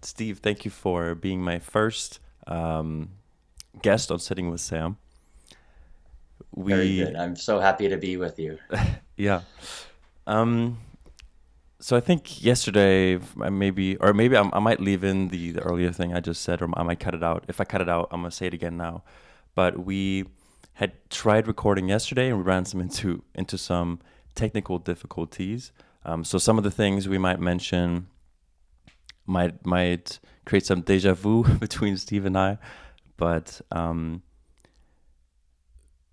Steve, thank you for being my first guest on Sitting with Sam. Very good. We, I'm so happy to be with you. yeah. Um, so I think yesterday, I might leave in the earlier thing I just said, or I might cut it out. If I cut it out, I'm gonna say it again now. But we had tried recording yesterday, and we ran into some technical difficulties. So some of the things we might mention might create some deja vu between Steve and I. But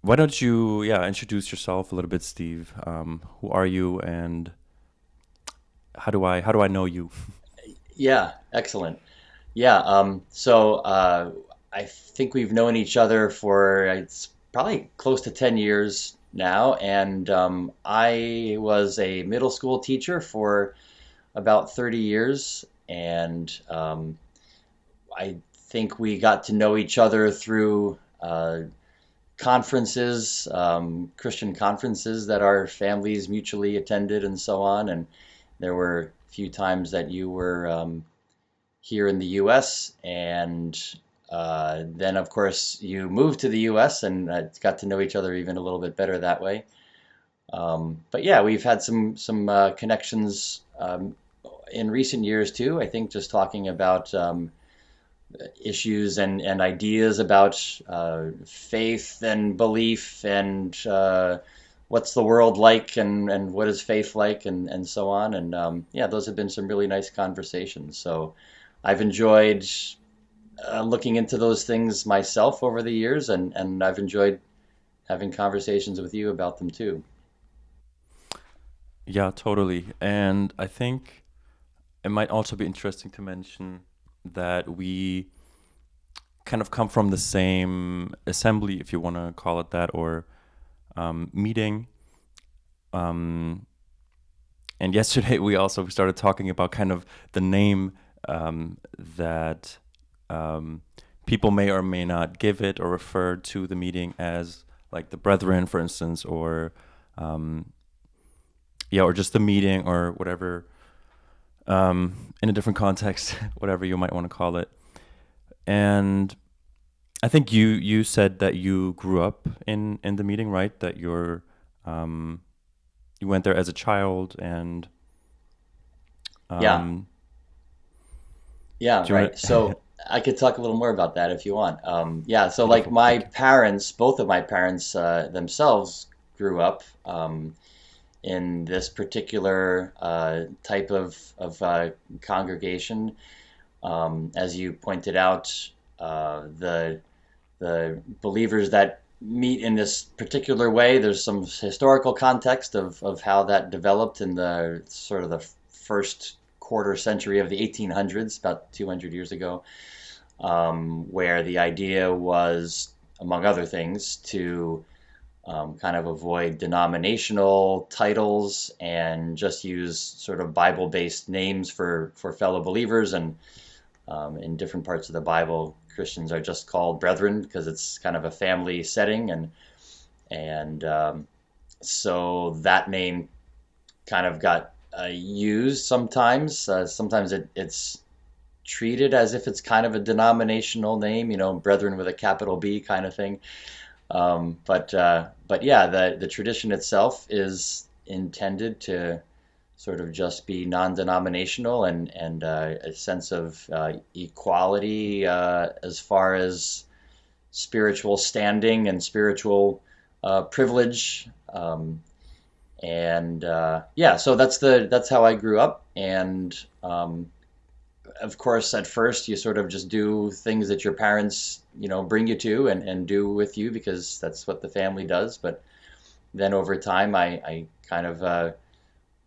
why don't you, introduce yourself a little bit, Steve? Who are you, and how do I know you? Yeah, excellent. So I think we've known each other for it's probably close to 10 years now, and I was a middle school teacher for about 30 years, and I think we got to know each other through conferences, Christian conferences that our families mutually attended, and so on. And there were a few times that you were here in the U.S. and then, of course, you moved to the U.S. and got to know each other even a little bit better that way. But yeah, we've had some connections in recent years too. I think just talking about issues and ideas about faith and belief and what's the world like and what is faith like and so on. And yeah, those have been some really nice conversations. So I've enjoyed looking into those things myself over the years, and I've enjoyed having conversations with you about them too. Yeah, totally. And I think it might also be interesting to mention that we kind of come from the same assembly, if you want to call it that, or meeting. Um, and yesterday we also started talking about kind of the name that um, people may or may not give it or refer to the meeting as, like the brethren, for instance, or um, or just the meeting or whatever, in a different context, whatever you might want to call it. And I think you said that you grew up in the meeting, right? That um, you went there as a child, and Yeah, um, yeah, do you want right. to? So I could talk a little more about that if you want. Yeah, so like Beautiful, my thank you. parents, both of my parents themselves grew up in this particular type of congregation. As you pointed out, the believers that meet in this particular way, there's some historical context of how that developed in the sort of the first quarter century of the 1800s, about 200 years ago, where the idea was, among other things, to kind of avoid denominational titles and just use sort of Bible-based names for fellow believers. And in different parts of the Bible, Christians are just called brethren because it's kind of a family setting, and so that name kind of got used sometimes. Sometimes it's treated as if it's kind of a denominational name, brethren with a capital B kind of thing. But yeah, the tradition itself is intended to sort of just be non-denominational and a sense of equality as far as spiritual standing and spiritual privilege. And yeah, so that's how I grew up. And of course, at first, you sort of just do things that your parents, bring you to and do with you because that's what the family does. But then over time, I kind of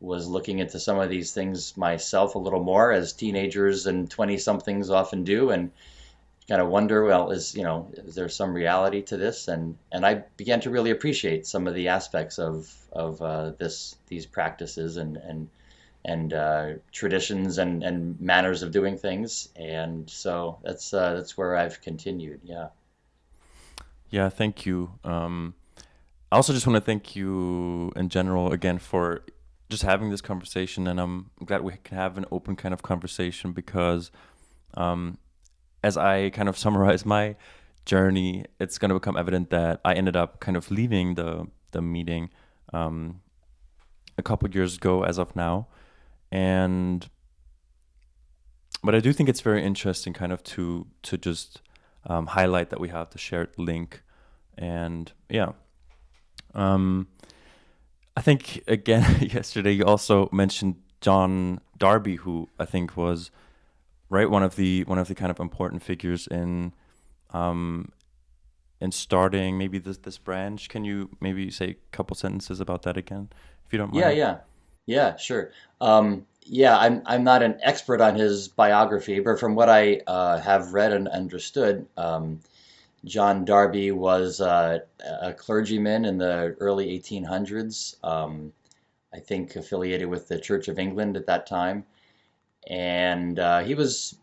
was looking into some of these things myself a little more, as teenagers and 20 somethings often do, and kind of wonder, well, is there some reality to this? And I began to really appreciate some of the aspects of these practices and traditions and manners of doing things. And so that's where I've continued. Yeah. Yeah, thank you. I also just want to thank you in general again for just having this conversation, and I'm glad we can have an open kind of conversation because as I kind of summarize my journey, it's going to become evident that I ended up kind of leaving the meeting a couple years ago as of now. But I do think it's very interesting kind of to just highlight that we have the shared link. And yeah, I think again yesterday you also mentioned John Darby, who I think was one of the kind of important figures in starting maybe this branch. Can you maybe say a couple sentences about that again, if you don't Yeah, mind? yeah, yeah, sure. Yeah, I'm not an expert on his biography, but from what I have read and understood, John Darby was a clergyman in the early 1800s. I think affiliated with the Church of England at that time, and he was,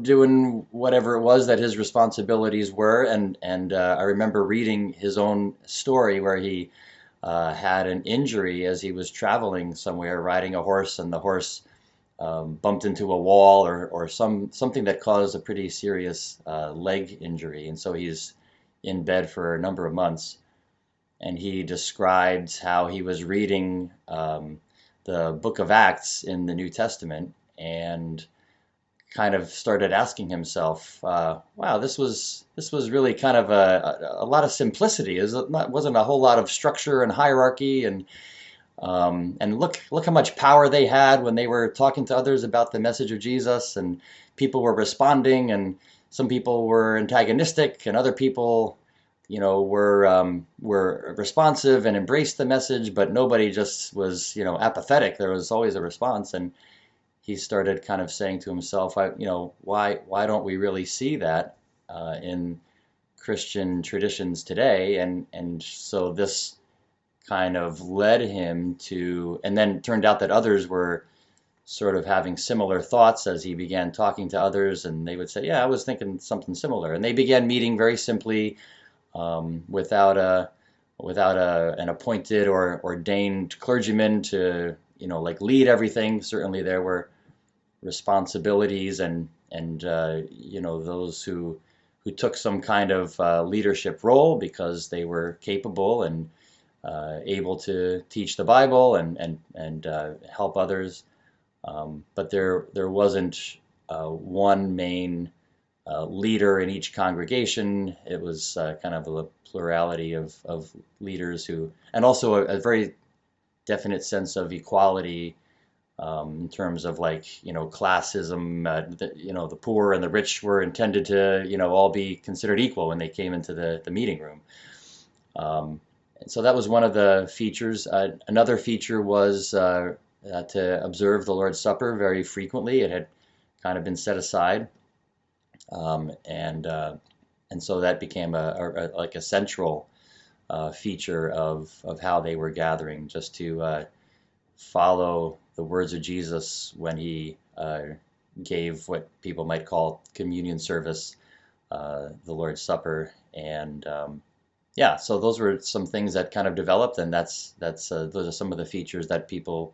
doing whatever it was that his responsibilities were, and I remember reading his own story where he had an injury as he was traveling somewhere, riding a horse, and the horse bumped into a wall or something that caused a pretty serious leg injury, and so he's in bed for a number of months. And he describes how he was reading the Book of Acts in the New Testament and kind of started asking himself, "Wow, this was really kind of a lot of simplicity. Wasn't a whole lot of structure and hierarchy, and look how much power they had when they were talking to others about the message of Jesus, and people were responding, and some people were antagonistic, and other people, were responsive and embraced the message, but nobody just was, apathetic. There was always a response." And he started kind of saying to himself, why don't we really see that in Christian traditions today? And so this kind of led him to, and then it turned out that others were sort of having similar thoughts as he began talking to others, and they would say, "Yeah, I was thinking something similar." And they began meeting very simply, without an appointed or ordained clergyman to, like lead everything. Certainly there were responsibilities and those who took some kind of leadership role because they were capable and able to teach the Bible and help others. But there wasn't one main leader in each congregation. It was kind of a plurality of leaders and also a very definite sense of equality, in terms of, like, classism. The poor and the rich were intended to, all be considered equal when they came into the meeting room. And so that was one of the features. Another feature was to observe the Lord's Supper very frequently. It had kind of been set aside, and so that became like a central feature of how they were gathering, just to follow the words of Jesus when he gave what people might call communion service, the Lord's Supper. And yeah, so those were some things that kind of developed, and those are some of the features that people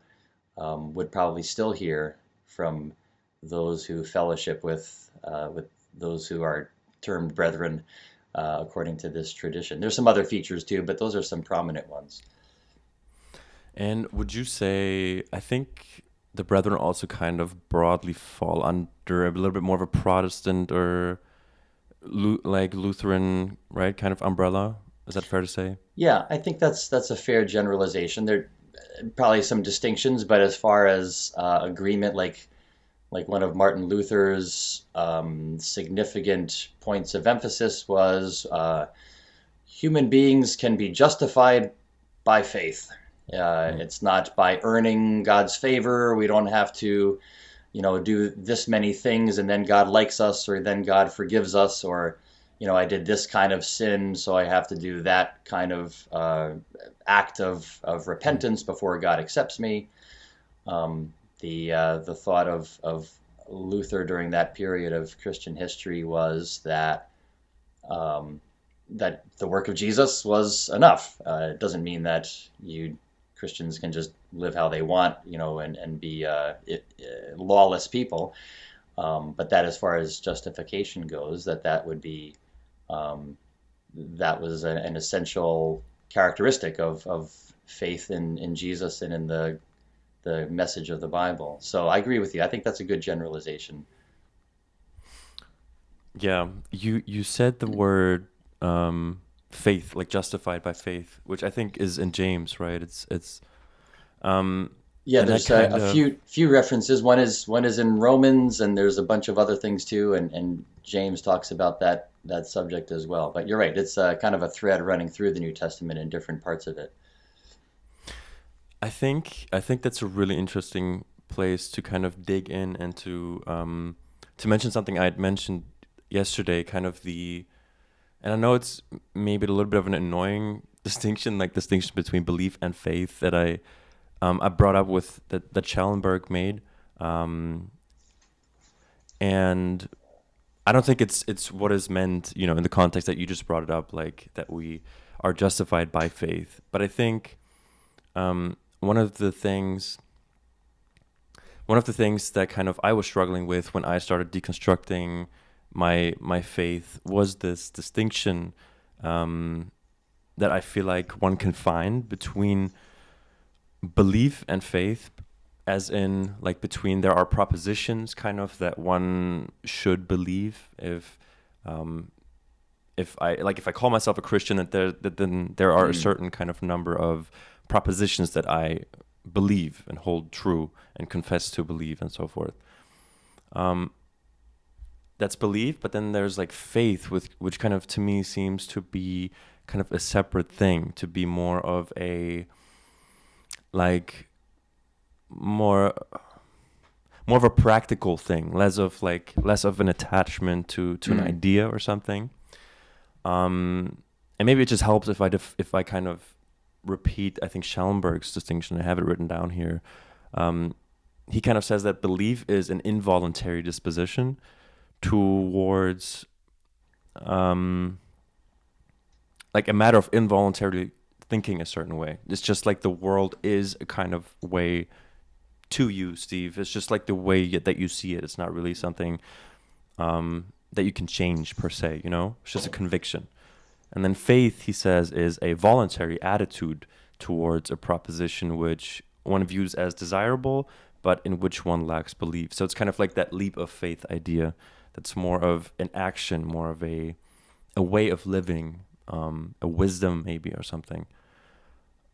would probably still hear from those who fellowship with those who are termed brethren, according to this tradition. There's some other features too, but those are some prominent ones. And would you say, I think the Brethren also kind of broadly fall under a little bit more of a Protestant or like Lutheran, right, kind of umbrella? Is that fair to say? Yeah, I think that's a fair generalization. There are probably some distinctions, but as far as agreement, like one of Martin Luther's significant points of emphasis was, human beings can be justified by faith. Mm. It's not by earning God's favor. We don't have to, do this many things and then God likes us, or then God forgives us, or, I did this kind of sin, so I have to do that kind of act of repentance before God accepts me. The thought of Luther during that period of Christian history was that that the work of Jesus was enough. It doesn't mean that Christians can just live how they want, and be lawless people. But that, as far as justification goes, that would be um, that was an essential characteristic of faith in Jesus and in the message of the Bible. So I agree with you. I think that's a good generalization. Yeah, you said the word faith, like justified by faith, which I think is in James, right? It's um Yeah, and that there's a kind of few references. One is in Romans, and there's a bunch of other things too. And James talks about that subject as well. But you're right; it's kind of a thread running through the New Testament in different parts of it. I think that's a really interesting place to kind of dig in and to mention something I had mentioned yesterday, kind of the and I know it's maybe a little bit of an annoying distinction, like distinction between belief and faith that I brought up with that Schellenberg made, um, and I don't think it's what is meant, in the context that you just brought it up, like that we are justified by faith. But I think one of the things that kind of I was struggling with when I started deconstructing my faith was this distinction um, that I feel like one can find between belief and faith, as in like between there are propositions kind of that one should believe um, if I call myself a Christian, that then there are a Mm. certain kind of number of propositions that I believe and hold true and confess to believe and so forth. Um, that's belief, but then there's like faith, with which kind of to me seems to be kind of a separate thing, to be more of a like more more of a practical thing, less of an attachment to an Mm. idea or something. And maybe it just helps if I kind of repeat, I think, Schellenberg's distinction. I have it written down here. He kind of says that belief is an involuntary disposition towards like a matter of involuntarily thinking a certain way. It's just like the world is a kind of way to you, Steve. It's just like the way that you see it. It's not really something that you can change per se, It's just a conviction. And then faith, he says, is a voluntary attitude towards a proposition which one views as desirable, but in which one lacks belief. So it's kind of like that leap of faith idea that's more of an action, more of a way of living, a wisdom maybe or something.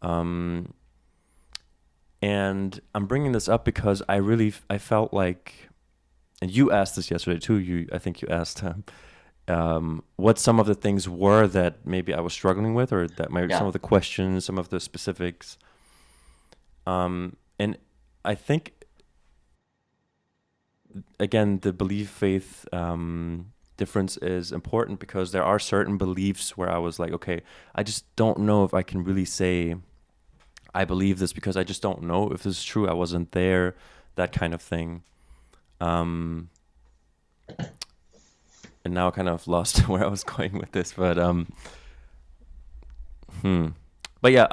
Um, and I'm bringing this up because I felt like, and you asked this yesterday too. I think you asked what some of the things were that maybe I was struggling with, or that some Yeah. of the questions, some of the specifics. And I think again the belief faith difference is important because there are certain beliefs where I was like, okay, I just don't know if I can really say I believe this because I just don't know if this is true. I wasn't there, that kind of thing. Um, and now I kind of lost where I was going with this, but hmm. But yeah,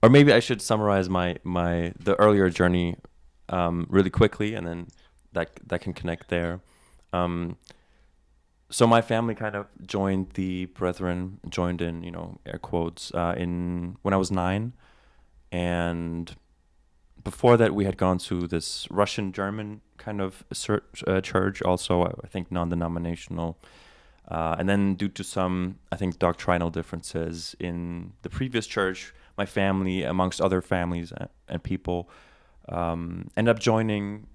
or maybe I should summarize the earlier journey really quickly, and then that can connect there. Um, so my family kind of joined the Brethren, joined in, air quotes, in when I was 9, and before that we had gone to this Russian German kind of church, also I think non-denominational. And then due to some, I think, doctrinal differences in the previous church, my family, amongst other families and people, ended up joining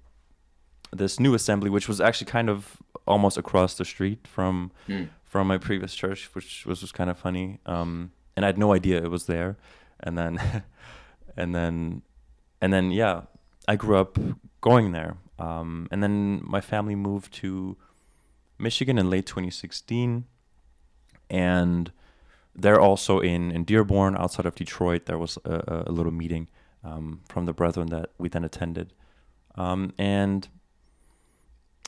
this new assembly, which was actually kind of almost across the street Mm. from my previous church, which was kind of funny. And I had no idea it was there. And then, and then, and then, yeah, I grew up going there. And then my family moved to Michigan in late 2016, and they're also in Dearborn, outside of Detroit. There was a little meeting from the Brethren that we then attended, and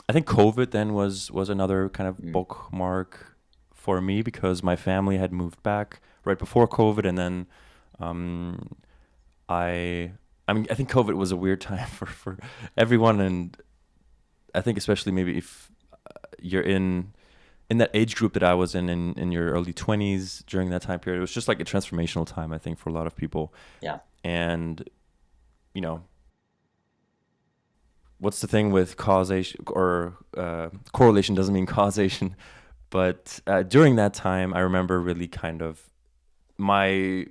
I think COVID then was another kind of Mm. bookmark for me because my family had moved back right before COVID, and then um, I I mean I think COVID was a weird time for everyone, and I think especially maybe if you're in that age group that I was in your early 20s during that time period, it was just like a transformational time, I think, for a lot of people. Yeah. And, you know, what's the thing with causation or correlation doesn't mean causation. But during that time, I remember really kind of my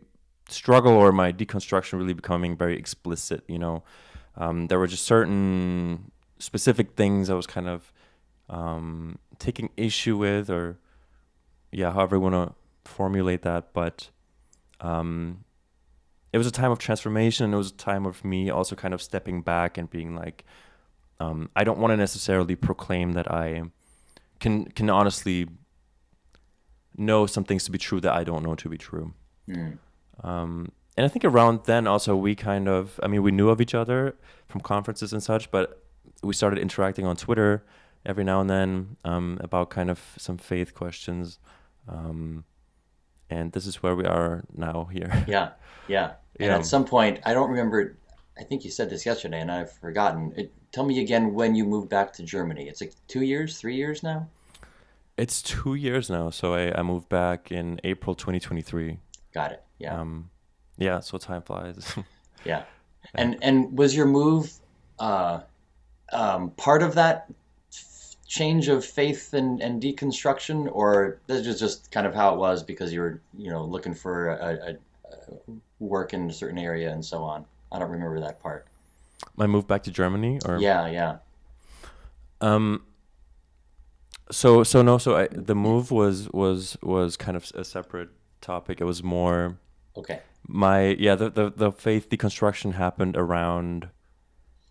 struggle or my deconstruction really becoming very explicit, you know. There were just certain specific things I was kind of taking issue with, or yeah, however you want to formulate that. But it was a time of transformation, and it was a time of me also kind of stepping back and being like, I don't want to necessarily proclaim that I can honestly know some things to be true that I don't know to be true. And I think around then also we kind of, I mean, we knew of each other from conferences and such, but we started interacting on Twitter every now and then about kind of some faith questions. And this is where we are now here. Yeah. Yeah. And Yeah. at some point, I don't remember, I think you said this yesterday and I've forgotten. Tell me again when you moved back to Germany. It's like 2 years, 3 years now? It's 2 years now. So I moved back in April 2023. Got it. Yeah. Yeah, so time flies. Yeah. And was your move part of that change of faith and deconstruction, or this is just kind of how it was because you were, looking for a work in a certain area and so on? I don't remember that part. My move back to Germany, or Yeah. the move was kind of a separate topic. It was more Okay. the faith deconstruction happened around, it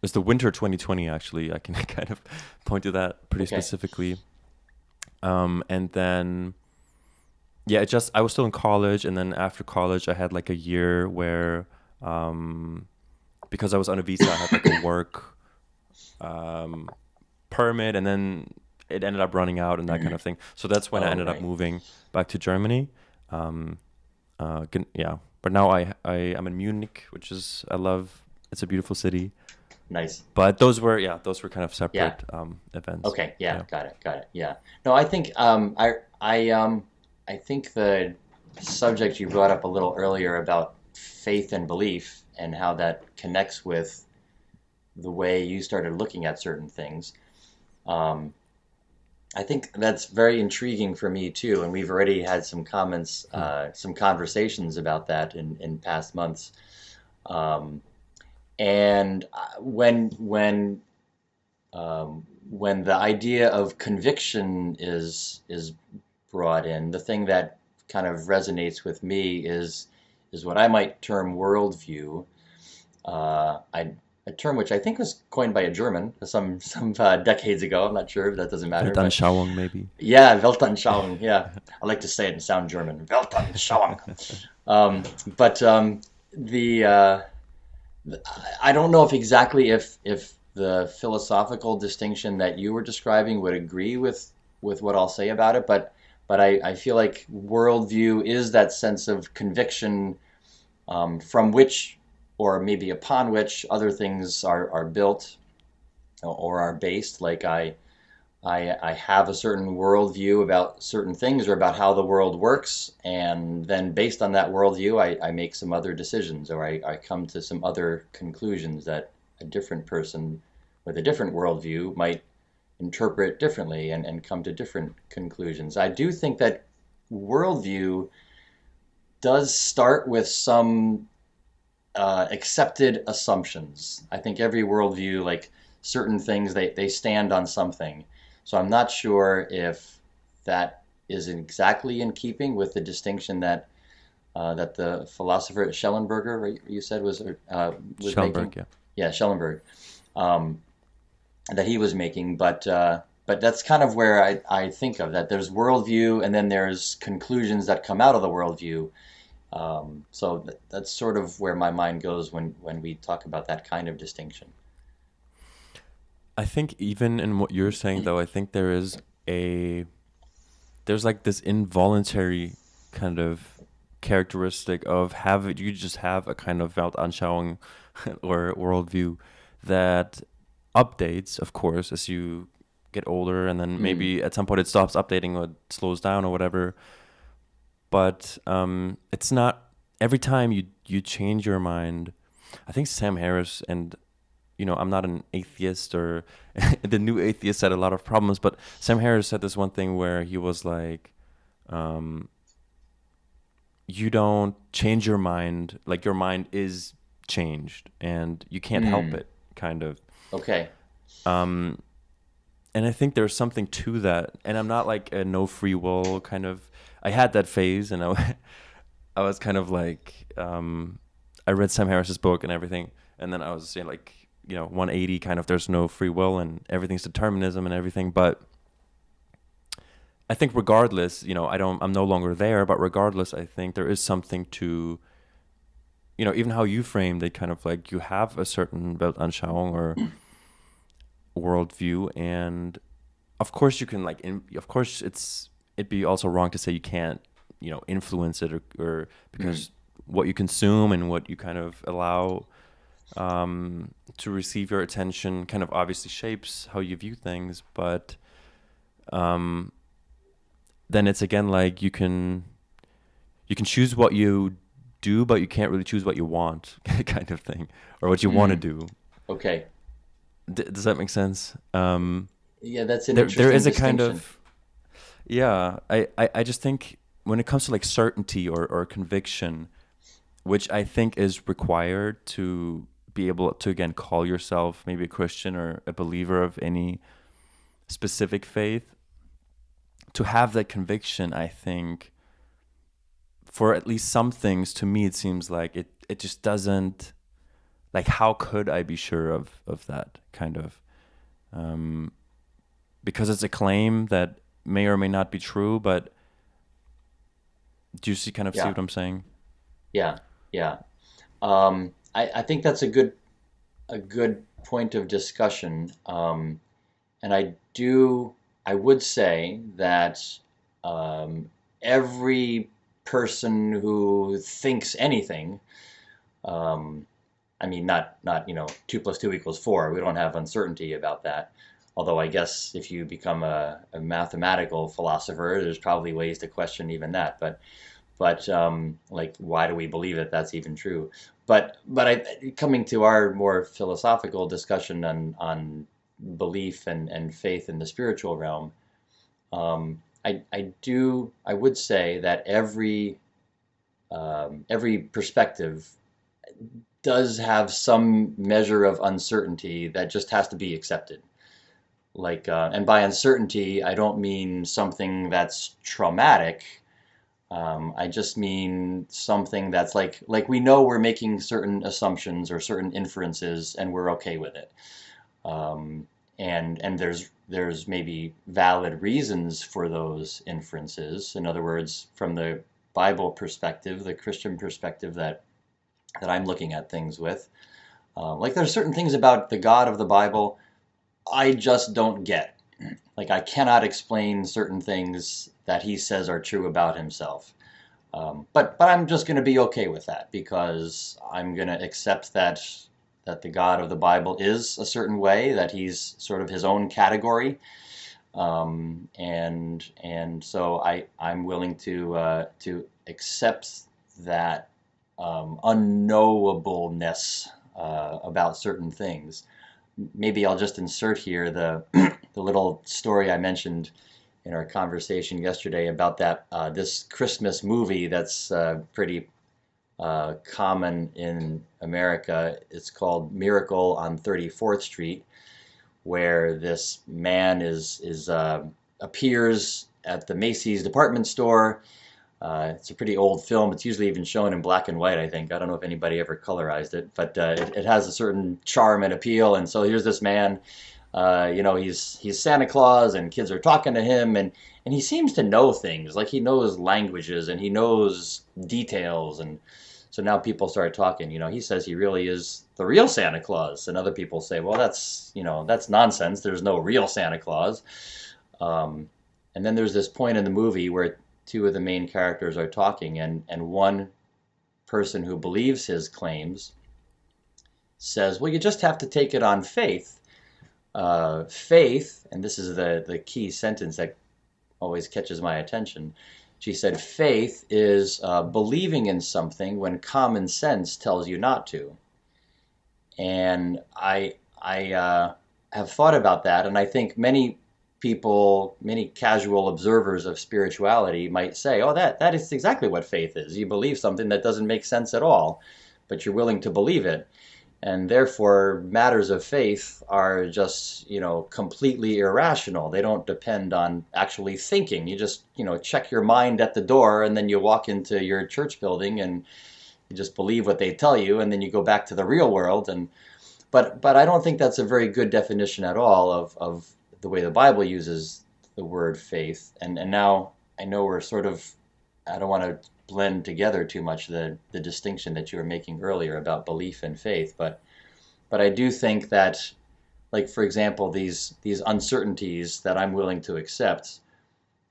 was the winter 2020 actually. I can kind of point to that pretty Okay. specifically. And then I was still in college, and then after college I had like a year where because I was on a visa, I had like a work permit, and then it ended up running out and that kind of thing. So that's when I Oh, ended up right. moving back to Germany. But now I'm in Munich, which is, I love. It's a beautiful city. Nice. But those were kind of Yeah. separate events. Okay. Yeah. Got it. Yeah. No, I think I think the subject you brought up a little earlier about faith and belief and how that connects with the way you started looking at certain things. I think that's very intriguing for me too, and we've already had some comments, some conversations about that in past months. And when the idea of conviction is brought in, the thing that kind of resonates with me is what I might term worldview. A term which I think was coined by a German some decades ago. I'm not sure, but that doesn't matter. But Weltanschauung, maybe. yeah, Weltanschauung. Yeah, I like to say it and sound German. Weltanschauung. But I don't know if exactly if the philosophical distinction that you were describing would agree with what I'll say about it, but I feel like worldview is that sense of conviction from which, or maybe upon which, other things are built or are based. Like I have a certain worldview about certain things or about how the world works, and then based on that worldview, I make some other decisions, or I come to some other conclusions that a different person with a different worldview might interpret differently and come to different conclusions. I do think that worldview does start with some accepted assumptions. I think every worldview, like certain things, they stand on something. So I'm not sure if that is exactly in keeping with the distinction that the philosopher Schellenberger, right, you said was Schellenberg, making. Yeah, Schellenberg, that he was making. But that's kind of where I think of that. There's worldview, and then there's conclusions that come out of the worldview. So that's sort of where my mind goes when we talk about that kind of distinction. I think even in what you're saying, though, I think there's like this involuntary kind of characteristic of you just have a kind of Weltanschauung or worldview that updates, of course, as you get older, and then Mm. maybe at some point it stops updating or it slows down or whatever. But it's not every time you change your mind. I think Sam Harris, and I'm not an atheist, or the new atheist had a lot of problems, but Sam Harris said this one thing where he was like, um, you don't change your mind, like your mind is changed and you can't help Mm. it, kind of. Okay. Um, and I think there's something to that. And I'm not like a no free will kind of. I had that phase, and I was kind of like, I read Sam Harris's book and everything, and then I was saying like, 180 kind of. There's no free will and everything's determinism and everything. But I think regardless, I'm no longer there. But regardless, I think there is something to, even how you framed it, kind of like you have a certain Weltanschauung or worldview, and of course you can like of course it'd be also wrong to say you can't influence it, or Mm. because what you consume and what you kind of allow to receive your attention kind of obviously shapes how you view things. But um, then it's again like you can choose what you do, but you can't really choose what you want, kind of thing, or what you want to Mm. do. Okay. Does that make sense? Yeah, that's an There interesting is a kind distinction. of, yeah. I just think when it comes to like certainty or conviction, which I think is required to be able to again call yourself maybe a Christian or a believer of any specific faith, to have that conviction, I think for at least some things, to me it seems like it just doesn't, like, how could I be sure of that kind of, um, because it's a claim that may or may not be true. But do you see Yeah. what I'm saying? Yeah. Yeah. I think that's a good point of discussion. And I would say that um, every person who thinks anything, um, I mean, not 2 + 2 = 4. We don't have uncertainty about that. Although I guess if you become a mathematical philosopher, there's probably ways to question even that. But like, why do we believe that that's even true? Coming to our more philosophical discussion on belief and faith in the spiritual realm, I would say that every perspective does have some measure of uncertainty that just has to be accepted. Like, and by uncertainty, I don't mean something that's traumatic. I just mean something that's like we know we're making certain assumptions or certain inferences, and we're okay with it. Um, and there's maybe valid reasons for those inferences. In other words, from the Bible perspective, the Christian perspective that I'm looking at things with, like there's certain things about the God of the Bible I just don't get. Like I cannot explain certain things that he says are true about himself. But I'm just going to be okay with that because I'm going to accept that the God of the Bible is a certain way, that he's sort of his own category, and so I'm willing to accept that unknowableness about certain things. Maybe I'll just insert here the little story I mentioned in our conversation yesterday about that this Christmas movie that's pretty common in America. It's called Miracle on 34th Street, where this man is appears at the Macy's department store. It's a pretty old film. It's usually even shown in black and white, I think. I don't know if anybody ever colorized it, but it has a certain charm and appeal. And so here's this man, he's Santa Claus, and kids are talking to him, and he seems to know things. Like he knows languages and he knows details, and so now people start talking. He says he really is the real Santa Claus, and other people say, well, that's nonsense. There's no real Santa Claus. Um, and then there's this point in the movie where two of the main characters are talking, and one person who believes his claims says, well, you just have to take it on faith. faith, and this is the key sentence that always catches my attention. She said, faith is believing in something when common sense tells you not to. And I have thought about that, and I think many people, many casual observers of spirituality might say, "Oh, that is exactly what faith is. You believe something that doesn't make sense at all, but you're willing to believe it." And therefore, matters of faith are just, completely irrational. They don't depend on actually thinking. You just, check your mind at the door, and then you walk into your church building and you just believe what they tell you, and then you go back to the real world. But I don't think that's a very good definition at all of the way the Bible uses the word faith. And now I know we're sort of, I don't want to blend together too much the distinction that you were making earlier about belief and faith, but I do think that, like, for example, these uncertainties that I'm willing to accept,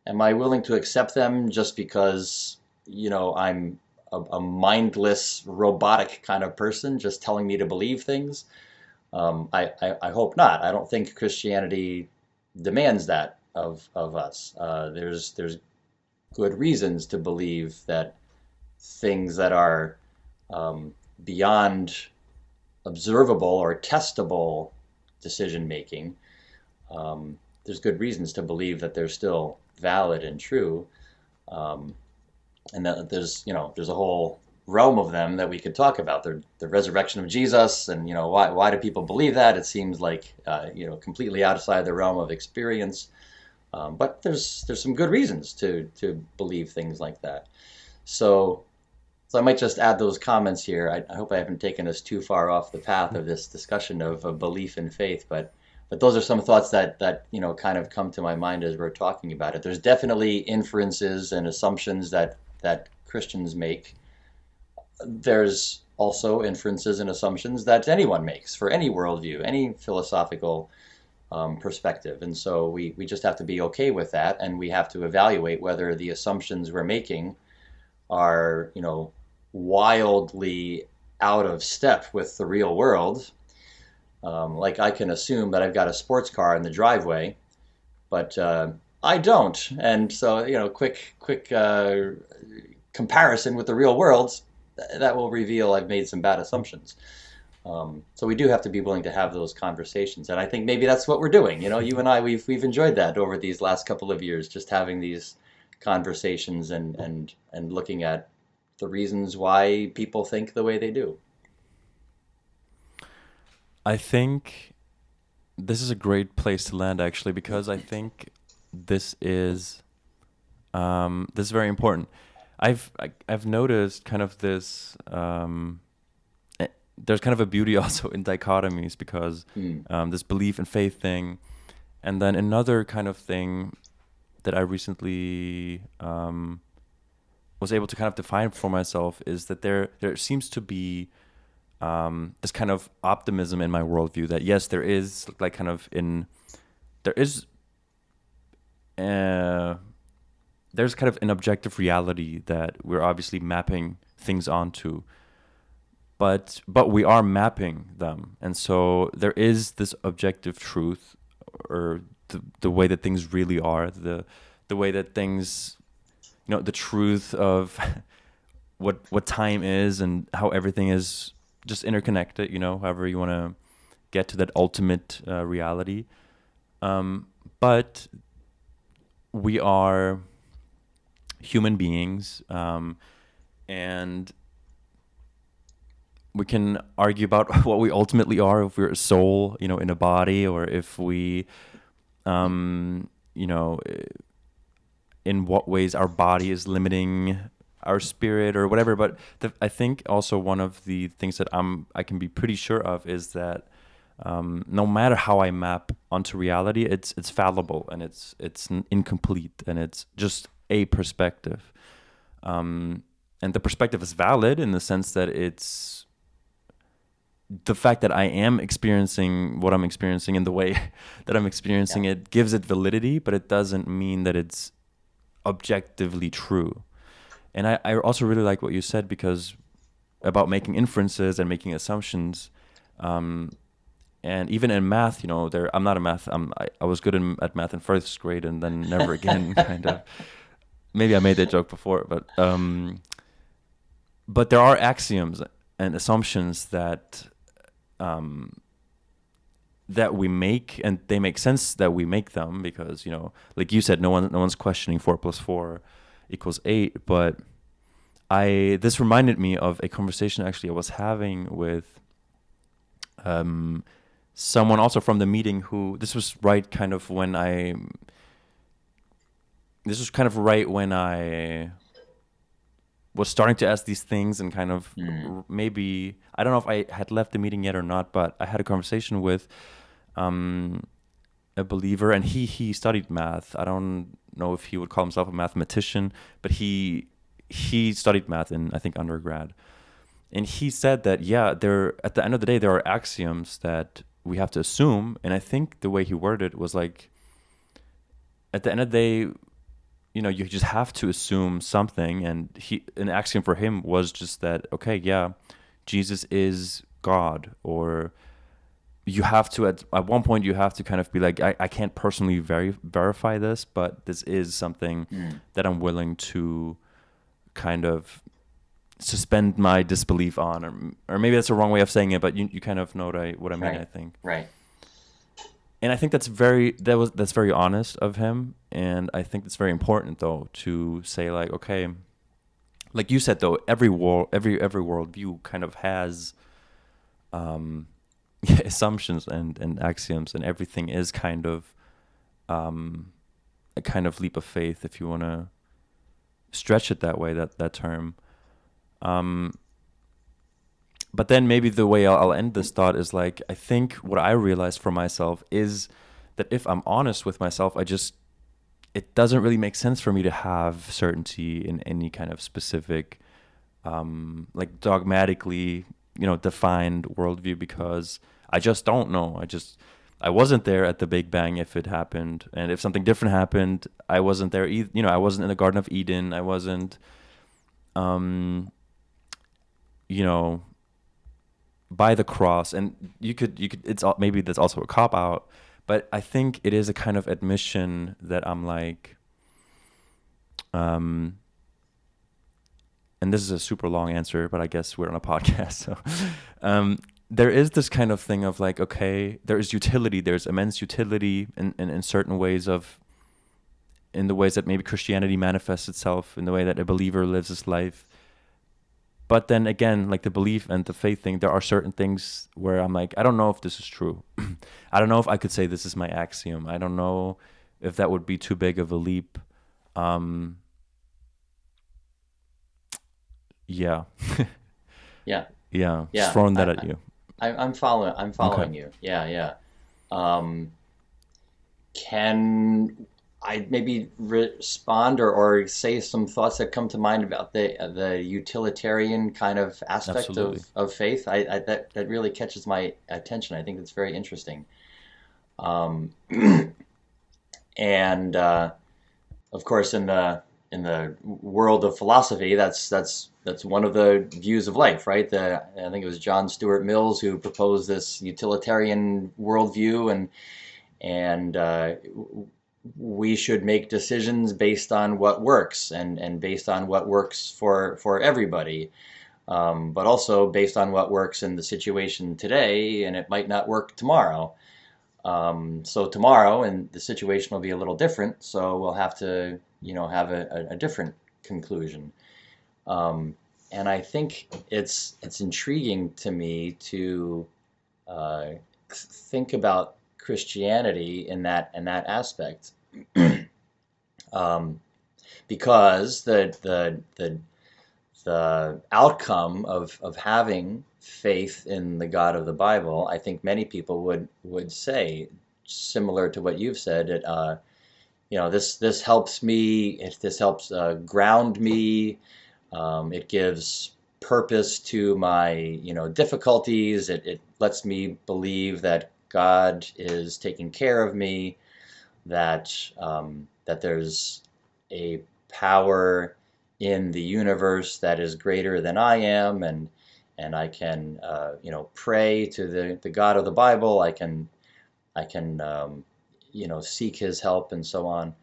am I willing to accept them just because, I'm a mindless, robotic kind of person just telling me to believe things? I hope not. I don't think Christianity demands that of us. There's good reasons to believe that things that are beyond observable or testable decision making, there's good reasons to believe that they're still valid and true, and that there's a whole realm of them that we could talk about. The resurrection of Jesus, and why do people believe that? It seems like completely outside the realm of experience. But there's some good reasons to believe things like that. So I might just add those comments here. I hope I haven't taken us too far off the path of this discussion of belief and faith, but those are some thoughts that kind of come to my mind as we're talking about it. There's definitely inferences and assumptions that Christians make. There's also inferences and assumptions that anyone makes for any worldview, any philosophical perspective. And so we just have to be okay with that, and we have to evaluate whether the assumptions we're making are, wildly out of step with the real world. Like, I can assume that I've got a sports car in the driveway, but I don't. And so, quick comparison with the real world, that will reveal I've made some bad assumptions. So we do have to be willing to have those conversations, and I think maybe that's what we're doing. You and I, we've enjoyed that over these last couple of years, just having these conversations and looking at the reasons why people think the way they do. I think this is a great place to land, actually, because I think this is very important. I've noticed kind of this. There's kind of a beauty also in dichotomies, because this belief and faith thing, and then another kind of thing that I recently was able to kind of define for myself is that there seems to be this kind of optimism in my worldview that yes, there is like kind of there's kind of an objective reality that we're obviously mapping things onto. But we are mapping them, and so there is this objective truth, or the way that things really are, the way that things, the truth of what time is and how everything is just interconnected. However you want to get to that ultimate reality. But we are human beings, and we can argue about what we ultimately are, if we're a soul, in a body, or if we, in what ways our body is limiting our spirit or whatever. But I think also one of the things that I can be pretty sure of is that no matter how I map onto reality, it's fallible, and it's incomplete, and it's just a perspective. And the perspective is valid in the sense that it's the fact that I am experiencing what I'm experiencing in the way that I'm experiencing it gives it validity, but it doesn't mean that it's objectively true. And I also really like what you said, because about making inferences and making assumptions, And even in math, I'm not a math. I was good at math in first grade, and then never again. Kind of. Maybe I made that joke before, but there are axioms and assumptions um, that we make, and they make sense that we make them because like you said, no one's questioning 4+4=8. But this reminded me of a conversation actually I was having with someone also from the meeting who this was right when I was starting to ask these things, and kind of maybe I don't know if I had left the meeting yet or not, but I had a conversation with a believer, and he studied math. I don't know if he would call himself a mathematician, but he studied math in, I think, undergrad. And he said that, at the end of the day, there are axioms that we have to assume. And I think the way he worded it was like, at the end of the day, you just have to assume something. And an axiom for him was just that, okay, yeah, Jesus is God. Or you have to, at one point, you have to kind of be like, I can't personally verify this, but this is something that I'm willing to kind of suspend my disbelief on, or maybe that's the wrong way of saying it, but you kind of know what I mean. Right. I think. Right. And I think that's very honest of him, and I think it's very important though to say like, okay, like you said though, every worldview kind of has assumptions and axioms, and everything is kind of a kind of leap of faith, if you want to stretch it that way, that term. But then maybe the way I'll end this thought is like, I think what I realized for myself is that if I'm honest with myself, it doesn't really make sense for me to have certainty in any kind of specific, like dogmatically, defined worldview, because I just don't know. I wasn't there at the Big Bang if it happened, and if something different happened, I wasn't there either. I wasn't in the Garden of Eden. I wasn't, by the cross. And you could maybe that's also a cop out, but I think it is a kind of admission that I'm like, and this is a super long answer, but I guess we're on a podcast, so there is this kind of thing of like, okay, there is utility, there's immense utility in certain ways in the ways that maybe Christianity manifests itself, in the way that a believer lives his life. But then again, like the belief and the faith thing, there are certain things where I'm like, I don't know if this is true. I don't know if I could say this is my axiom. I don't know if that would be too big of a leap. Yeah. Yeah. Yeah. Yeah. Just throwing that at you. I'm following. I'm following Okay. you. Yeah. Yeah. Can I maybe respond or say some thoughts that come to mind about the utilitarian kind of aspect Absolutely. of faith? That really catches my attention. I think it's very interesting. Um, and of course, in the world of philosophy, that's one of the views of life, right? I think it was John Stuart Mills who proposed this utilitarian worldview, and we should make decisions based on what works, and based on what works for everybody, but also based on what works in the situation today, and it might not work tomorrow. So tomorrow, and the situation will be a little different, so we'll have to, have a different conclusion. And I think it's intriguing to me to uh, think about Christianity in that aspect, um, because the outcome of having faith in the God of the Bible, I think many people would say, similar to what you've said, that this helps me. This helps ground me. It gives purpose to my difficulties. It lets me believe that God is taking care of me. That there's a power in the universe that is greater than I am, and I can pray to the God of the Bible. I can seek His help and so on.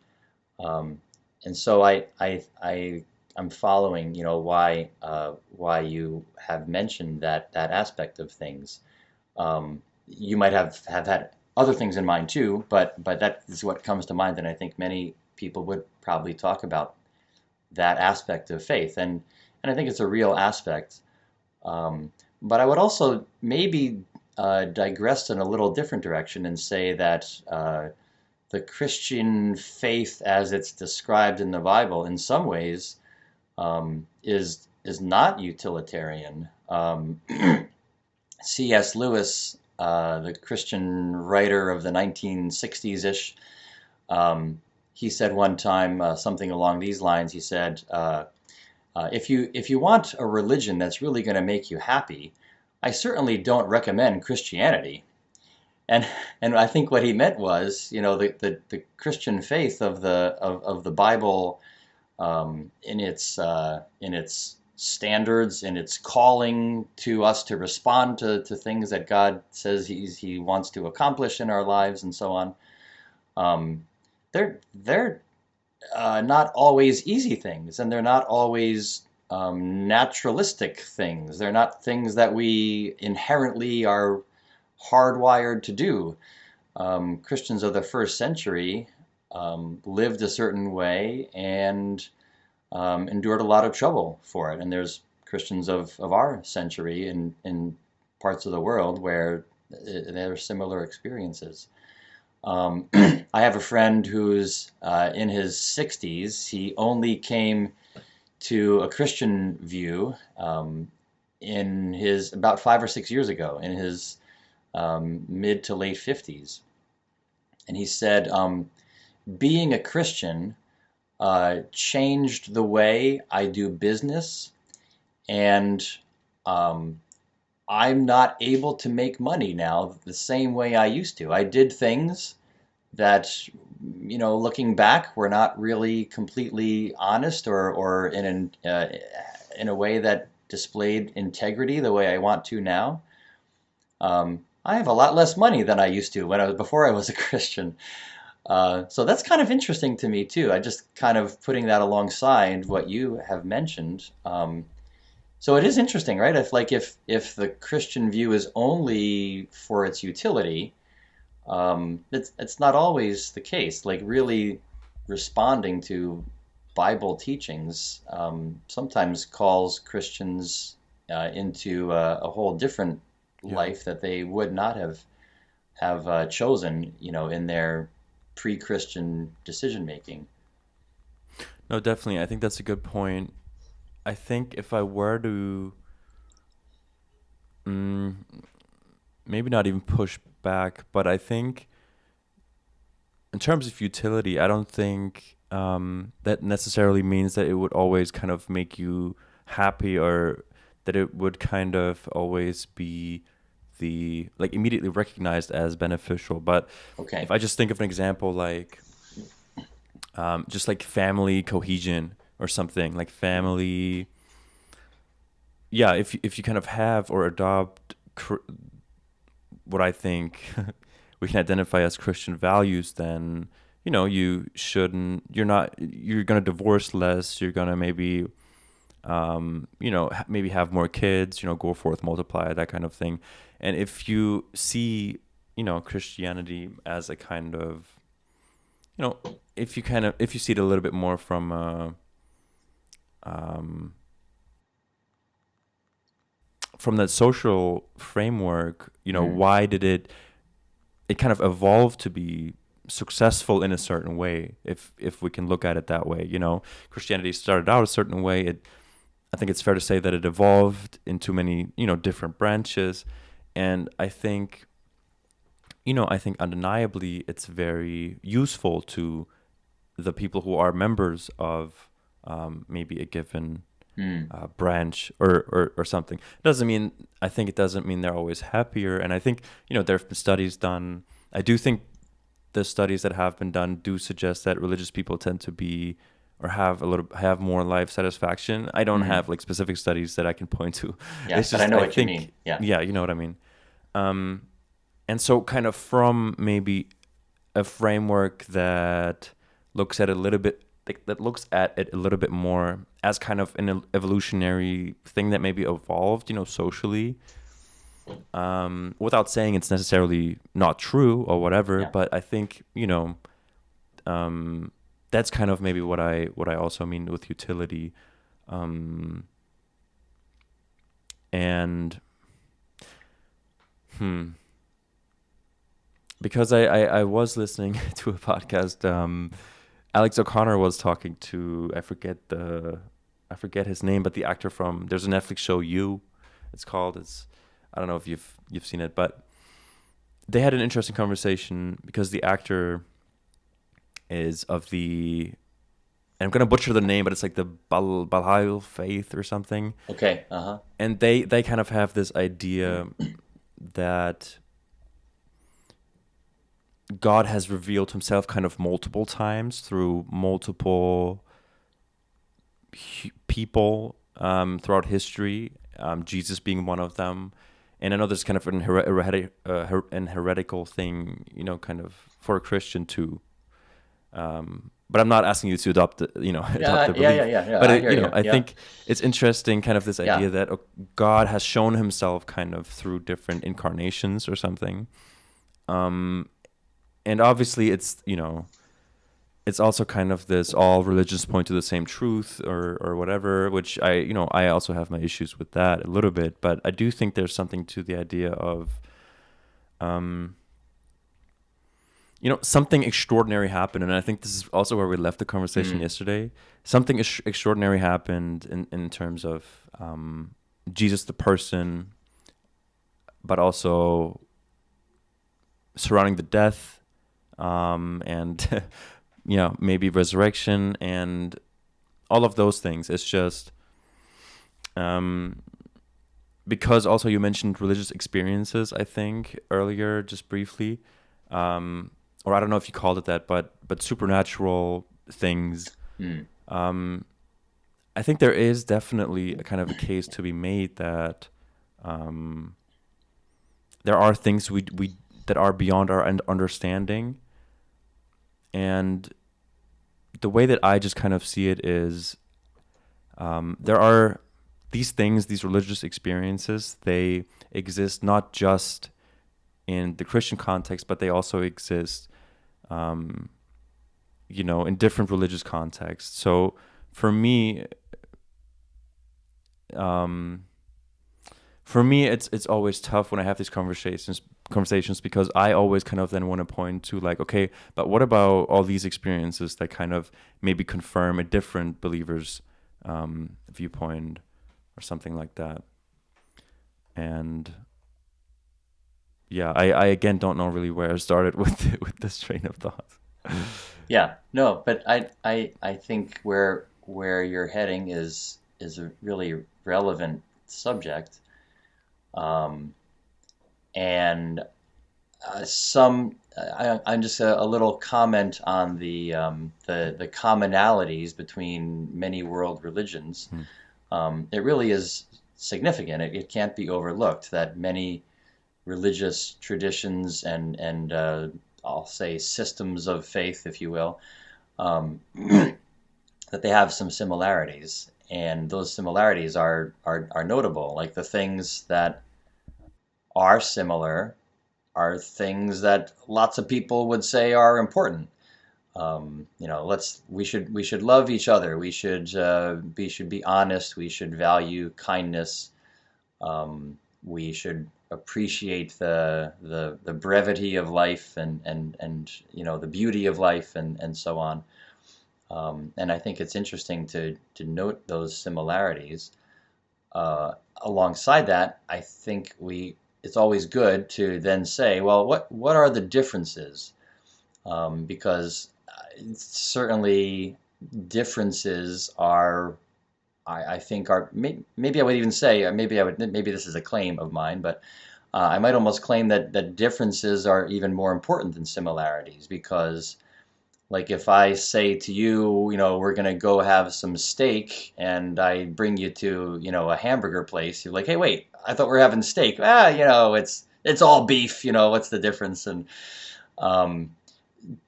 Um, and so I'm following, why you have mentioned that aspect of things. You might have had other things in mind too, but that is what comes to mind, and I think many people would probably talk about that aspect of faith, and I think it's a real aspect. But I would also maybe digress in a little different direction and say that the Christian faith, as it's described in the Bible, in some ways, is not utilitarian. C.S. Lewis, the Christian writer of the 1960s-ish, he said one time something along these lines. He said, if you want a religion that's really going to make you happy, I certainly don't recommend Christianity. And and I think what he meant was, the Christian faith of the Bible, in its standards, in its calling to us to respond to things that God says He wants to accomplish in our lives and so on. Um, they're not always easy things, and they're not always naturalistic things. They're not things that we inherently are hardwired to do. Christians of the first century lived a certain way and endured a lot of trouble for it. And there's Christians of our century in parts of the world where there are similar experiences. I have a friend who's in his 60s. He only came to a Christian view in his about 5 or 6 years ago, in his mid to late 50s. And he said, being a Christian changed the way I do business, and I'm not able to make money now the same way I used to. I did things that, looking back, were not really completely honest or in a way that displayed integrity the way I want to now. I have a lot less money than I used to before I was a Christian. So that's kind of interesting to me too. I just kind of putting that alongside what you have mentioned. So it is interesting, right? If the Christian view is only for its utility, it's not always the case. Like really responding to Bible teachings sometimes calls Christians into a whole different Yeah. life that they would not have chosen, in their pre-Christian decision making. No, definitely. I think that's a good point. I think if I were to mm, maybe not even push back, but I think in terms of utility, I don't think that necessarily means that it would always kind of make you happy, or that it would kind of always be like immediately recognized as beneficial. But if Okay. I just think of an example like just like family cohesion or something like family, yeah, if you kind of have or adopt what I think we can identify as Christian values, then you're gonna divorce less, you're gonna maybe maybe have more kids, go forth, multiply, that kind of thing. And if you see Christianity as a kind of, you know if you see it a little bit more from um from that social framework, Mm. why did it kind of evolved to be successful in a certain way, if we can look at it that way. Christianity started out a certain way. I think it's fair to say that it evolved into many, different branches. And I think undeniably it's very useful to the people who are members of maybe a given Mm. branch or something. I think it doesn't mean they're always happier. And I think, there have been studies done. I do think the studies that have been done do suggest that religious people tend to be, or have more life satisfaction. I don't Hmm. have like specific studies that I can point to. Yeah, It's but I just know I what you think, mean. Yeah. yeah, you know what I mean. And so kind of from maybe a framework that looks at a little bit that looks at it a little bit more as kind of an evolutionary thing that maybe evolved, socially, without saying it's necessarily not true or whatever. Yeah. But I think that's kind of maybe what I also mean with utility, and because I was listening to a podcast. Alex O'Connor was talking to, I forget his name, but the actor from, there's a Netflix show, it's I don't know if you've seen it, but they had an interesting conversation because the actor is of the, and I'm gonna butcher the name, but it's like the Baha'i faith or something, Okay. Uh-huh. and they kind of have this idea that God has revealed himself kind of multiple times through multiple people throughout history, Jesus being one of them. And I know there's kind of an heretical thing, kind of for a Christian too. But I'm not asking you to adopt adopt Yeah. the Yeah. Yeah. belief. Yeah. Yeah. But I hear you. I Yeah. think it's interesting, kind of this Yeah. idea that God has shown himself kind of through different incarnations or something. And obviously, it's also kind of this all religions point to the same truth or whatever, which I also have my issues with that a little bit, but I do think there's something to the idea of something extraordinary happened. And I think this is also where we left the conversation Mm. yesterday. Something extraordinary happened in terms of Jesus the person, but also surrounding the death, and maybe resurrection and all of those things. It's just because also you mentioned religious experiences, I think earlier, just briefly, or I don't know if you called it that, but supernatural things. Mm. I think there is definitely a kind of a case to be made that there are things we that are beyond our understanding. And the way that I just kind of see it is, there are these things, these religious experiences, they exist not just in the Christian context, but they also exist, in different religious contexts. So for me, um, it's always tough when I have these conversations because I always kind of then want to point to like, okay, but what about all these experiences that kind of maybe confirm a different believer's viewpoint or something like that. And yeah, I again don't know really where I started with this train of thought. Yeah. No, but I think where you're heading is a really relevant subject. Um, and I'm just a little comment on the commonalities between many world religions. Hmm. It really is significant. It can't be overlooked that many religious traditions and I'll say systems of faith, if you will, um, that they have some similarities, and those similarities are notable. Like the things that are similar are things that lots of people would say are important. We should love each other. We should be honest. We should value kindness. We should appreciate the brevity of life and the beauty of life and so on. And I think it's interesting to note those similarities. Alongside that, I think it's always good to then say, well, what are the differences? Because certainly differences are, I think are maybe I would even say maybe this is a claim of mine, but I might almost claim that differences are even more important than similarities because Like if I say to you, we're gonna go have some steak, and I bring you to, a hamburger place, you're like, hey, wait, I thought we were having steak. It's all beef. What's the difference? And um,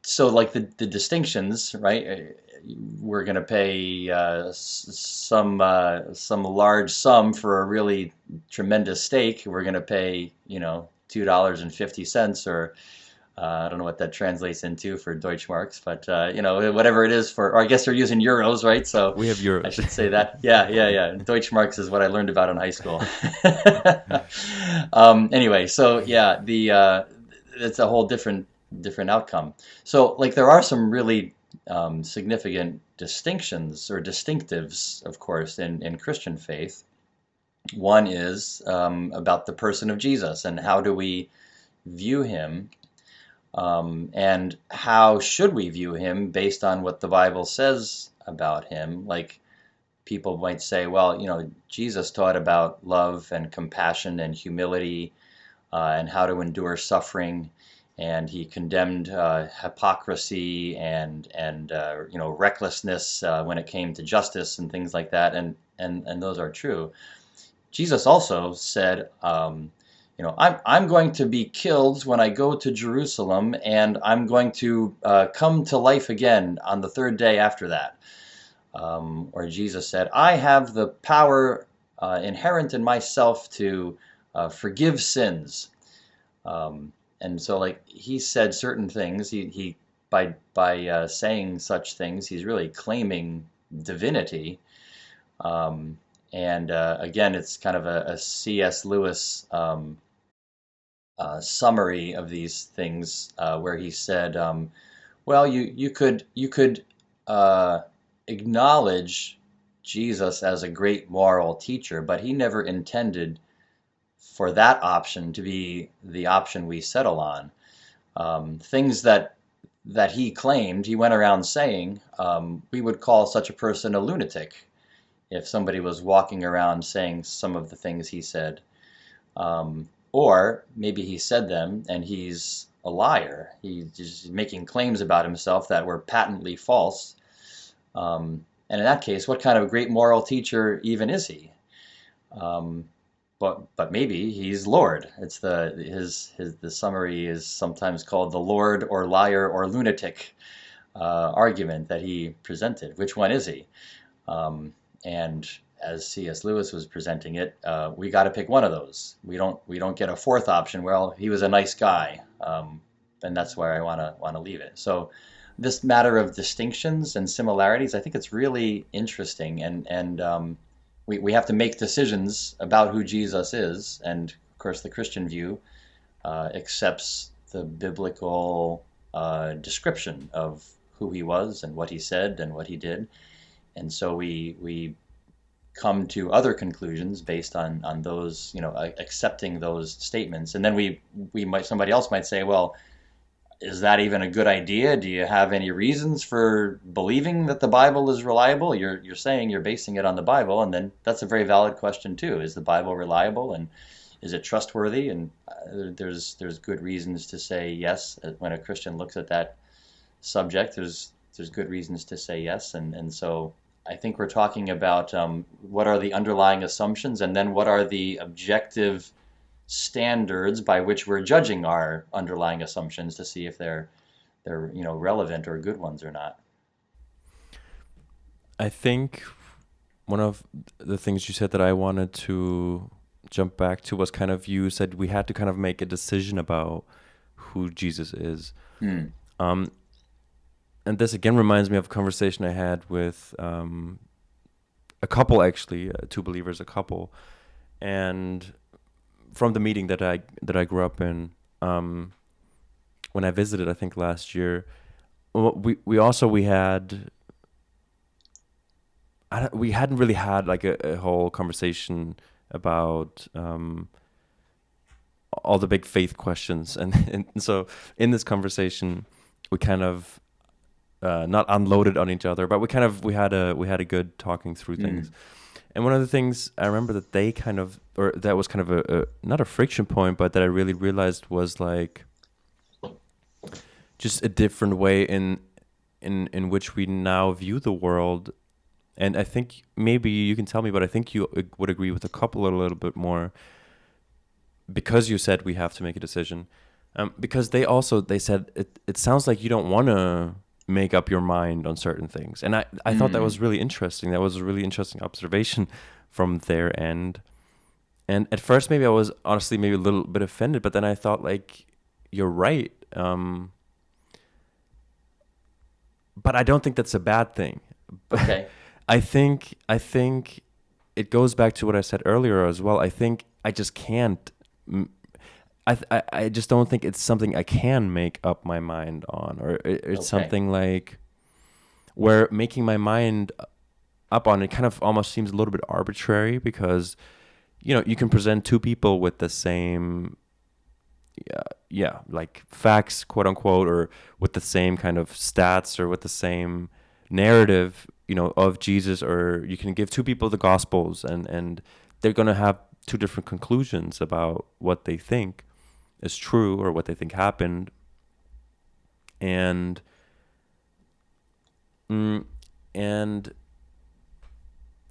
so like the distinctions, right? We're gonna pay some large sum for a really tremendous steak. We're gonna pay, $2.50, or I don't know what that translates into for Deutschmarks, but whatever it is or I guess they're using euros, right? So We have I euros. should say that. Yeah, yeah, yeah. Deutschmarks is what I learned about in high school. Anyway, so yeah, the it's a whole different outcome. So like there are some really significant distinctions or distinctives, of course, in Christian faith. One is about the person of Jesus and how do we view him, and how should we view him based on what the Bible says about him. Like people might say, well, Jesus taught about love and compassion and humility, and how to endure suffering, and he condemned hypocrisy and recklessness when it came to justice and things like that, and those are true. Jesus also said, I'm going to be killed when I go to Jerusalem, and I'm going to come to life again on the third day after that. Or Jesus said, I have the power inherent in myself to forgive sins. And so, like, he said certain things. He by saying such things, he's really claiming divinity. And again, it's kind of a C.S. Lewis summary of these things, where he said, well, you could uh, acknowledge Jesus as a great moral teacher, but he never intended for that option to be the option we settle on. Things that he claimed, he went around saying, we would call such a person a lunatic if somebody was walking around saying some of the things he said. Or maybe he said them and he's a liar. He's just making claims about himself that were patently false. And in that case, what kind of great moral teacher even is he? But maybe he's Lord. It's the summary is sometimes called the Lord or liar or lunatic argument that he presented. Which one is he? And as C.S. Lewis was presenting it, we got to pick one of those. We don't get a fourth option. Well, he was a nice guy, and that's where I want to leave it. So this matter of distinctions and similarities, I think it's really interesting, and we have to make decisions about who Jesus is, and of course the Christian view accepts the biblical description of who he was and what he said and what he did. And so we come to other conclusions based on those, accepting those statements. And then somebody else might say, well, is that even a good idea? Do you have any reasons for believing that the Bible is reliable? You're saying you're basing it on the Bible, and then that's a very valid question too. Is the Bible reliable, and is it trustworthy? And there's good reasons to say yes. When a Christian looks at that subject, there's good reasons to say yes. And so I think we're talking about what are the underlying assumptions, and then what are the objective standards by which we're judging our underlying assumptions to see if they're relevant or good ones or not. I think one of the things you said that I wanted to jump back to was kind of, you said we had to kind of make a decision about who Jesus is. Um, and this again reminds me of a conversation I had with a couple, actually, two believers, a couple, and from the meeting that I grew up in, when I visited, I think last year, we hadn't really had like a whole conversation about all the big faith questions, and so in this conversation we kind of not unloaded on each other, but we had a good talking through things. And one of the things I remember that they kind of, or that was kind of a not a friction point, but that I really realized was like just a different way in in which we now view the world. And I think maybe you can tell me, but I think you would agree with a couple a little bit more, because you said we have to make a decision. Because they said it sounds like you don't want to make up your mind on certain things. And I thought that was really interesting. That was a really interesting observation from their end. And at first, maybe I was honestly maybe a little bit offended, but then I thought, like, you're right. But I don't think that's a bad thing. Okay. I think it goes back to what I said earlier as well. I think I just can't. I just don't think it's something I can make up my mind on, or it's Okay. something like where making my mind up on it kind of almost seems a little bit arbitrary, because you can present two people with the same like facts, quote unquote, or with the same kind of stats, or with the same narrative, of Jesus, or you can give two people the Gospels, and they're going to have two different conclusions about what they think is true or what they think happened. And and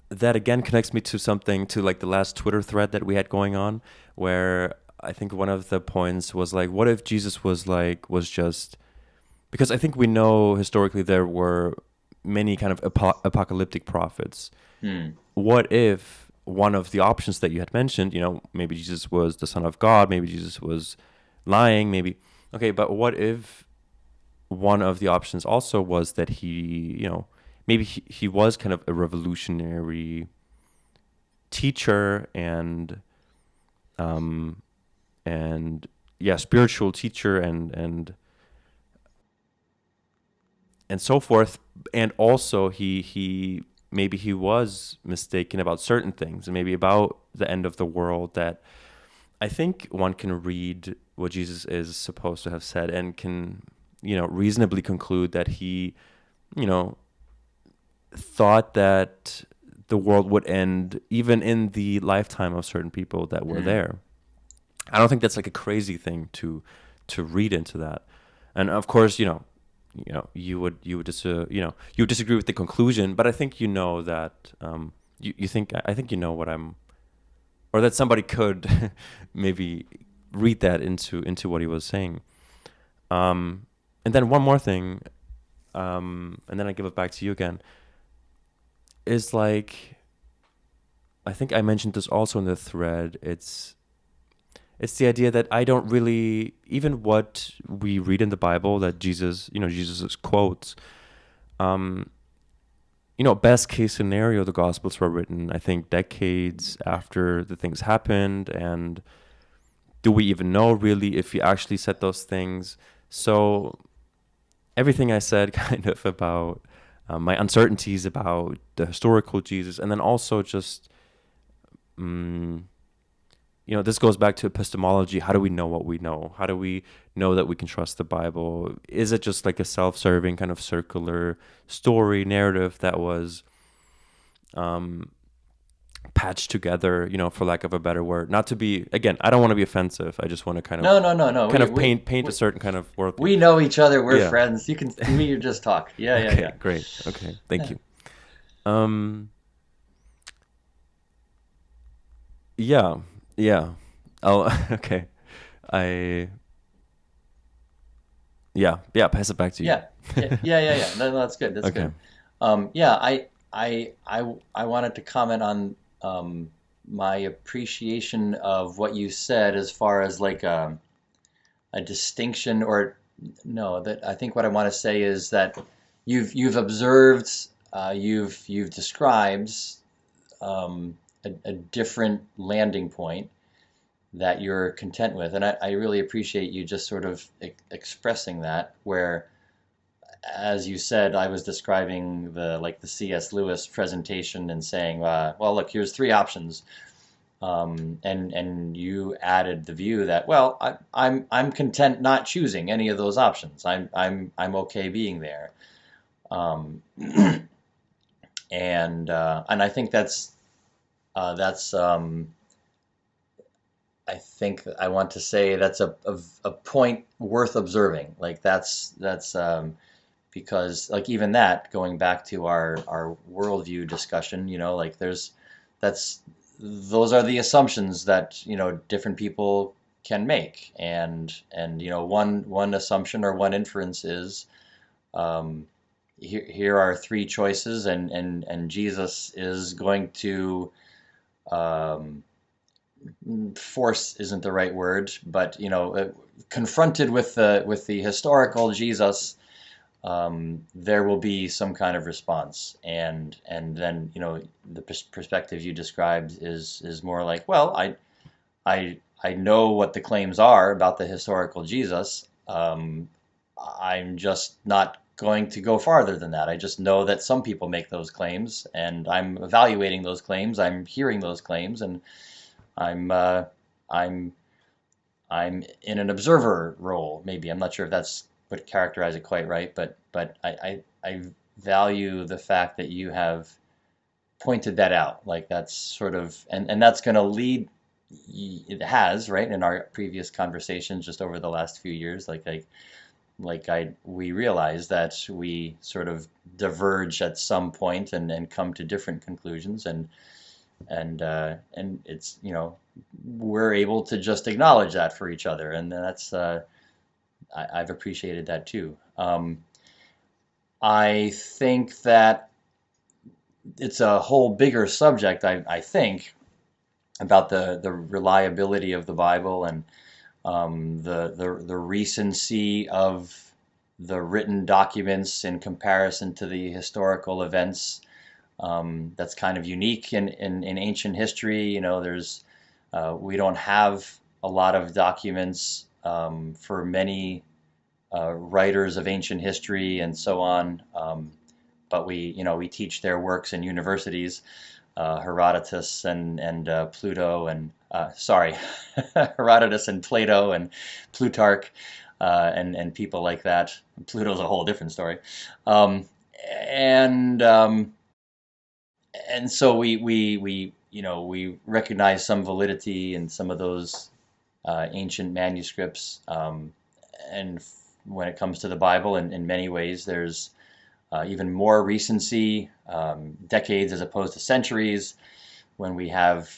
that again connects me to like the last Twitter thread that we had going on, where I think one of the points was like, what if Jesus was just, because I think we know historically there were many kind of apocalyptic prophets. What if one of the options that you had mentioned, maybe Jesus was the Son of God, maybe Jesus was lying, but what if one of the options also was that he, maybe he was kind of a revolutionary teacher and spiritual teacher and so forth, and also he maybe he was mistaken about certain things, and maybe about the end of the world. That I think one can read what Jesus is supposed to have said and can reasonably conclude that he thought that the world would end even in the lifetime of certain people that were there. I don't think that's like a crazy thing to read into that. And of course, you would disagree with the conclusion, but I think that I think what I'm, or that somebody could maybe read that into what he was saying. And then one more thing, and then I give it back to you again, is like, I think I mentioned this also in the thread. It's the idea that I don't really, even what we read in the Bible that Jesus' quotes, best case scenario, the Gospels were written, I think, decades after the things happened. And do we even know really if he actually said those things? So everything I said kind of about my uncertainties about the historical Jesus, and then also just, this goes back to epistemology. How do we know what we know? How do we know that we can trust the Bible? Is it just like a self-serving kind of circular story narrative that was patched together, for lack of a better word? Not to be, again, I don't want to be offensive. I just want to kind of No. paint a certain kind of world. We know each other. We're Yeah. friends. You can just talk. Yeah, Okay, yeah. great. Okay, thank you. Yeah. Oh, okay. I pass it back to you. Yeah. No, that's good. That's Okay. good. I wanted to comment on my appreciation of what you said as far as like a distinction, or no, that I think what I want to say is that you've observed, you've described a different landing point that you're content with, and I really appreciate you just sort of expressing that. Where, as you said, I was describing the C.S. Lewis presentation and saying, well, look, here's three options, and you added the view that, well, I'm content not choosing any of those options. I'm okay being there, and I think that's I think I want to say that's a point worth observing. Like that's because like even that, going back to our worldview discussion, like that's those are the assumptions that different people can make, and one assumption or one inference is, um, here are three choices, and Jesus is going to, um, force isn't the right word, but confronted with the historical Jesus, there will be some kind of response, and then the perspective you described is more like, well, I know what the claims are about the historical Jesus. I'm just not going to go farther than that. I just know that some people make those claims, and I'm evaluating those claims. I'm hearing those claims, and I'm uh, I'm I'm in an observer role. Maybe I'm not sure if that's would characterize it quite right, but I value the fact that you have pointed that out. Like that's sort of, and that's going to lead. It has, right, in our previous conversations just over the last few years. We realize that we sort of diverge at some point and come to different conclusions, and it's we're able to just acknowledge that for each other, and that's I've appreciated that too. I think that it's a whole bigger subject. I think about the reliability of the Bible, and the recency of the written documents in comparison to the historical events. That's kind of unique in ancient history. There's we don't have a lot of documents for many writers of ancient history and so on. But we teach their works in universities, Herodotus and Pluto and sorry, Herodotus and Plato and Plutarch, and people like that. Pluto's a whole different story, and so we recognize some validity in some of those ancient manuscripts, and when it comes to the Bible, in many ways, there's even more recency, decades as opposed to centuries. When we have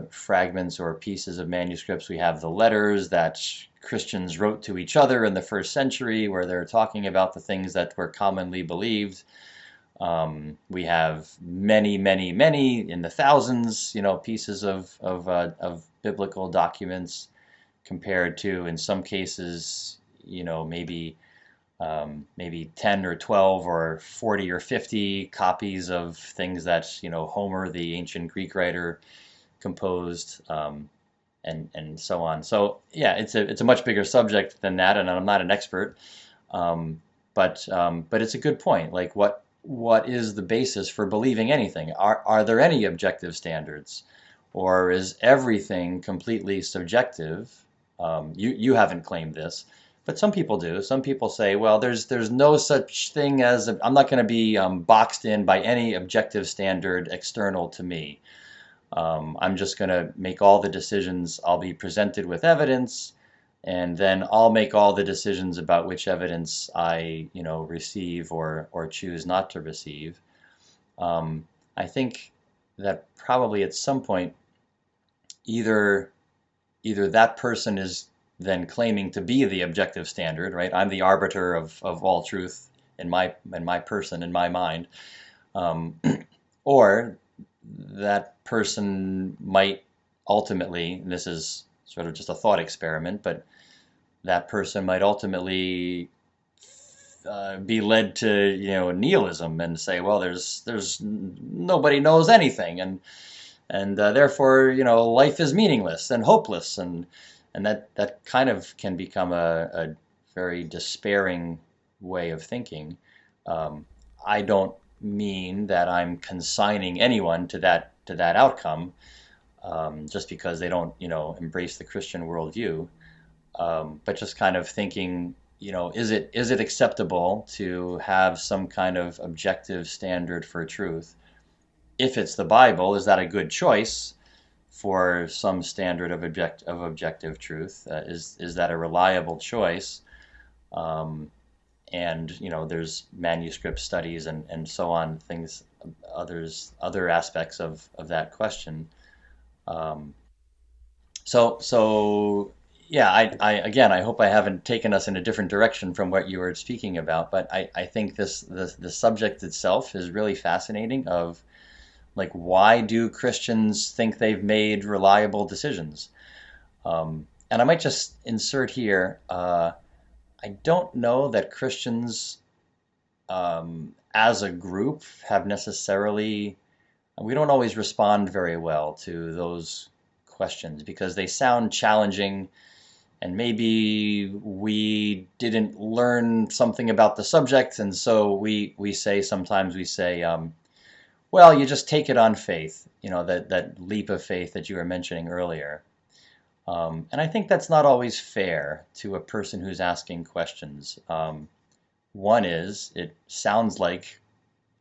fragments or pieces of manuscripts, we have the letters that Christians wrote to each other in the first century, where they're talking about the things that were commonly believed. We have many, many, many in the thousands, pieces of biblical documents, compared to, in some cases, maybe 10 or 12 or 40 or 50 copies of things that Homer, the ancient Greek writer, composed, and so on. So yeah, it's a much bigger subject than that, and I'm not an expert, but it's a good point. Like what is the basis for believing anything? Are there any objective standards, or is everything completely subjective? You haven't claimed this, but some people do. Some people say, well, there's no such thing as I'm not going to be boxed in by any objective standard external to me. I'm just going to make all the decisions. I'll be presented with evidence, and then I'll make all the decisions about which evidence I receive or choose not to receive. I think that probably at some point either that person is then claiming to be the objective standard, right? I'm the arbiter of all truth in my person, in my mind, or that person might ultimately, and this is sort of just a thought experiment, but that person might ultimately be led to nihilism and say, well, there's nobody knows anything, and therefore life is meaningless and hopeless, and that kind of can become a very despairing way of thinking. I don't mean that I'm consigning anyone to that outcome, just because they don't embrace the Christian worldview, but just kind of thinking, is it acceptable to have some kind of objective standard for truth? If it's the Bible, is that a good choice for some standard of objective truth? Is that a reliable choice? and there's manuscript studies and so on, things, other aspects of that question. Um, so yeah, again, I hope I haven't taken us in a different direction from what you were speaking about, but I think the subject itself is really fascinating of like, why do Christians think they've made reliable decisions? And I might just insert here, I don't know that Christians as a group have necessarily, we don't always respond very well to those questions because they sound challenging, and maybe we didn't learn something about the subject, and so sometimes we say, well, you just take it on faith, that leap of faith that you were mentioning earlier. And I think that's not always fair to a person who's asking questions. One is, it sounds like,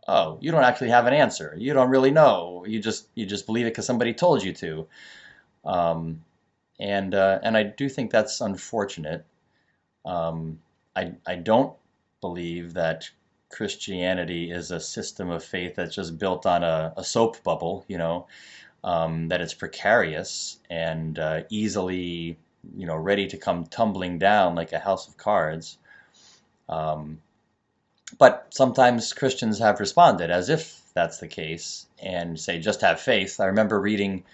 oh, you don't actually have an answer. You don't really know. You just believe it because somebody told you to. And I do think that's unfortunate. I don't believe that Christianity is a system of faith that's just built on a soap bubble, that it's precarious and easily, ready to come tumbling down like a house of cards. But sometimes Christians have responded as if that's the case and say, just have faith. I remember reading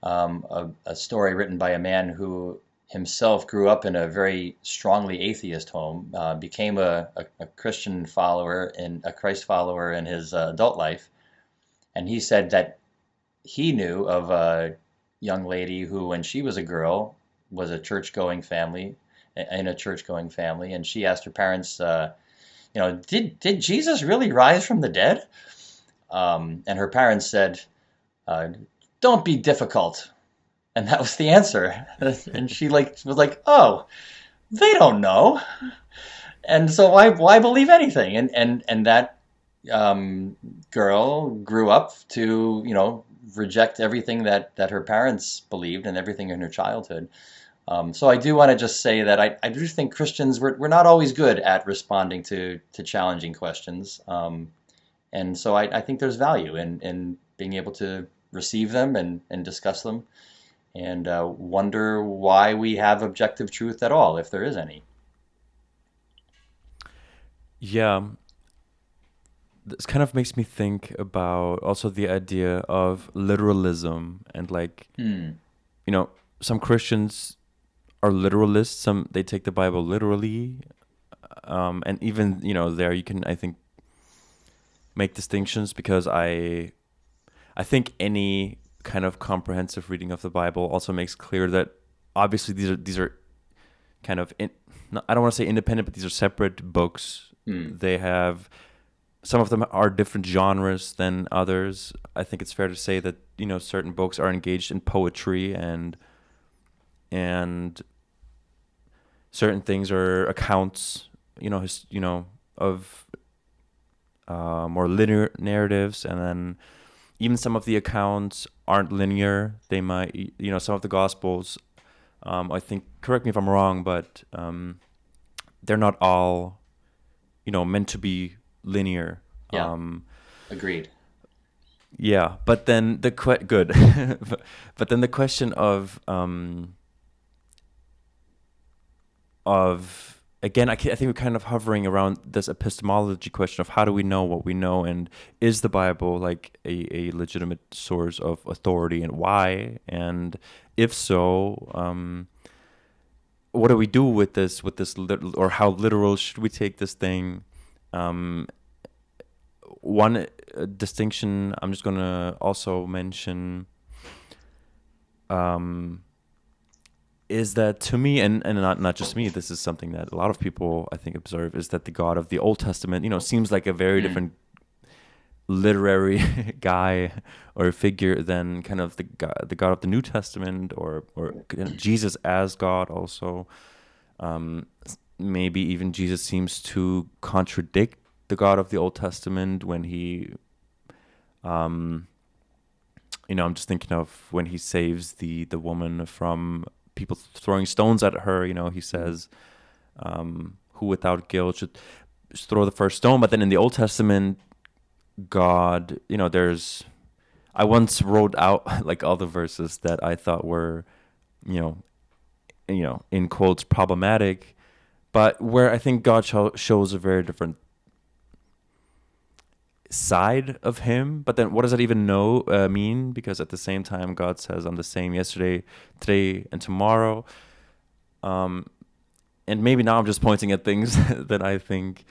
a story written by a man who himself grew up in a very strongly atheist home, became a Christian follower and a Christ follower in his adult life. And he said that he knew of a young lady who, when she was a girl, was in a church-going family, and she asked her parents, did Jesus really rise from the dead? And her parents said, don't be difficult. And that was the answer. And she was like, oh, they don't know. And so why believe anything? And that girl grew up to, reject everything that her parents believed and everything in her childhood. So I do want to just say that I do think Christians, we're not always good at responding to challenging questions. And so I think there's value in being able to receive them and discuss them and wonder why we have objective truth at all, if there is any. Yeah, this kind of makes me think about also the idea of literalism and like, Hmm. some Christians are literalists. Some they take the Bible literally, and even there you can, I think, make distinctions because I think any kind of comprehensive reading of the Bible also makes clear that obviously these are kind of I don't want to say independent, but these are separate books. Hmm. They have, some of them are different genres than others. I think it's fair to say that certain books are engaged in poetry and certain things are accounts, of more linear narratives, and then even some of the accounts aren't linear. They might, some of the Gospels, I think, correct me if I'm wrong, but they're not all, meant to be linear. Yeah, agreed. Yeah, but then good, but then the question of again, I think we're kind of hovering around this epistemology question of how do we know what we know, and is the Bible like a legitimate source of authority, and why? And if so, what do we do with this or how literal should we take this thing? One distinction I'm just gonna also mention is that, to me, and not just me, this is something that a lot of people I think observe, is that the God of the Old Testament, seems like a very Hmm. different literary guy or figure than kind of the God of the New Testament, or Jesus as God also. Maybe even Jesus seems to contradict the God of the Old Testament when he, I'm just thinking of when he saves the woman from people throwing stones at her. He says, who without guilt should. throw the first stone. But then in the Old Testament, God, I once wrote out like all the verses that I thought were, you know, in quotes problematic, but where I think God shows a very different side of him. But then what does that even mean? Because at the same time, God says, I'm the same yesterday, today, and tomorrow. And maybe now I'm just pointing at things that I think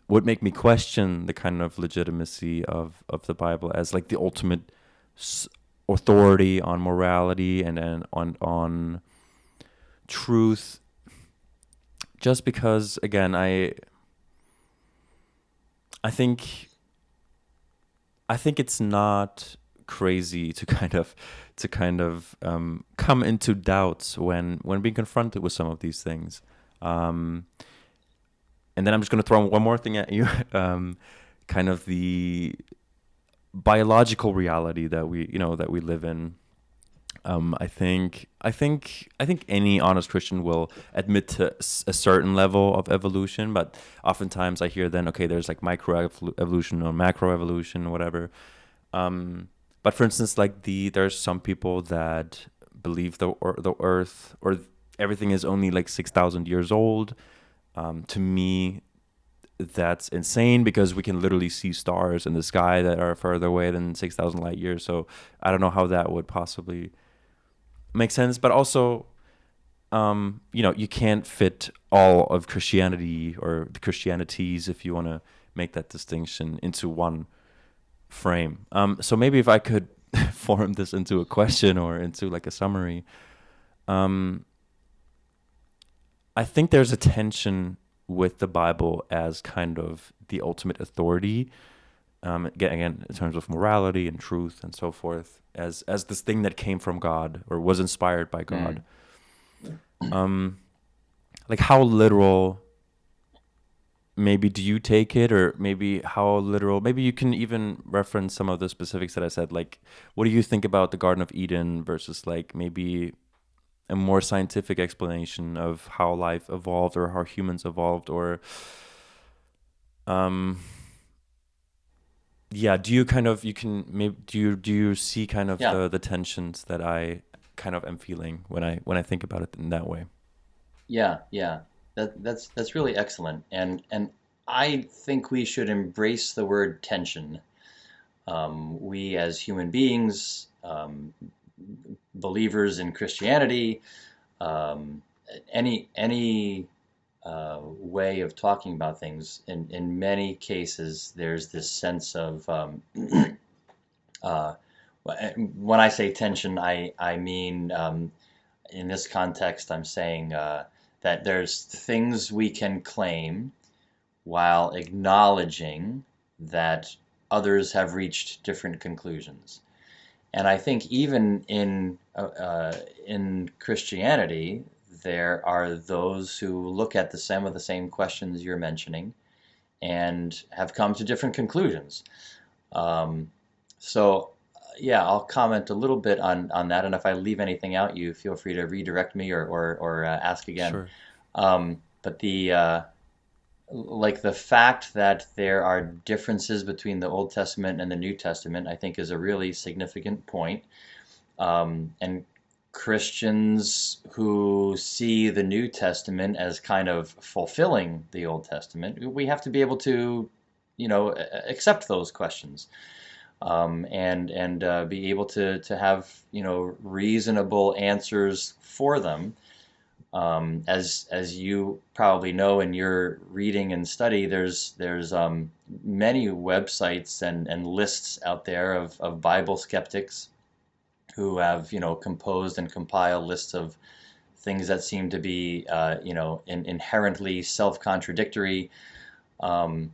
would make me question the kind of legitimacy of the Bible as like the ultimate authority on morality and then on truth. Just because, again, I think it's not crazy to kind of come into doubts when being confronted with some of these things. And then I'm just going to throw one more thing at you, kind of the biological reality that we live in. I think any honest Christian will admit to a certain level of evolution, but oftentimes I hear then, okay, there's like micro evolution or macro evolution, whatever. But for instance, like there's some people that believe the Earth or everything is only like 6,000 years old. To me, that's insane because we can literally see stars in the sky that are further away than 6,000 light years. So I don't know how that would possibly make sense. But also, you can't fit all of Christianity or the Christianities, if you want to make that distinction, into one frame. So maybe if I could form this into a question or into like a summary, I think there's a tension with the Bible as kind of the ultimate authority, again in terms of morality and truth and so forth, as this thing that came from God or was inspired by God. Like how literal maybe do you take it, or maybe how literal, maybe you can even reference some of the specifics that I said, like what do you think about the Garden of Eden versus like maybe a more scientific explanation of how life evolved or how humans evolved, or do you kind of do you see kind of Yeah, the tensions that I kind of am feeling when I think about it in that way? yeah. That's really excellent, and I think we should embrace the word tension. We as human beings, believers in Christianity, um, any way of talking about things. In many cases, there's this sense of uh, when I say tension, I mean in this context, I'm saying that there's things we can claim while acknowledging that others have reached different conclusions. And I think even in Christianity, there are those who look at some of the same questions you're mentioning and have come to different conclusions. Um, so, yeah, I'll comment a little bit on that, and if I leave anything out, you feel free to redirect me or ask again. Sure. But like the fact that there are differences between the Old Testament and the New Testament, I think is a really significant point. And Christians who see the New Testament as kind of fulfilling the Old Testament, we have to be able to, accept those questions, and be able to have reasonable answers for them. As you probably know in your reading and study, there's many websites and lists out there of Bible skeptics who have composed and compiled lists of things that seem to be inherently self-contradictory, um,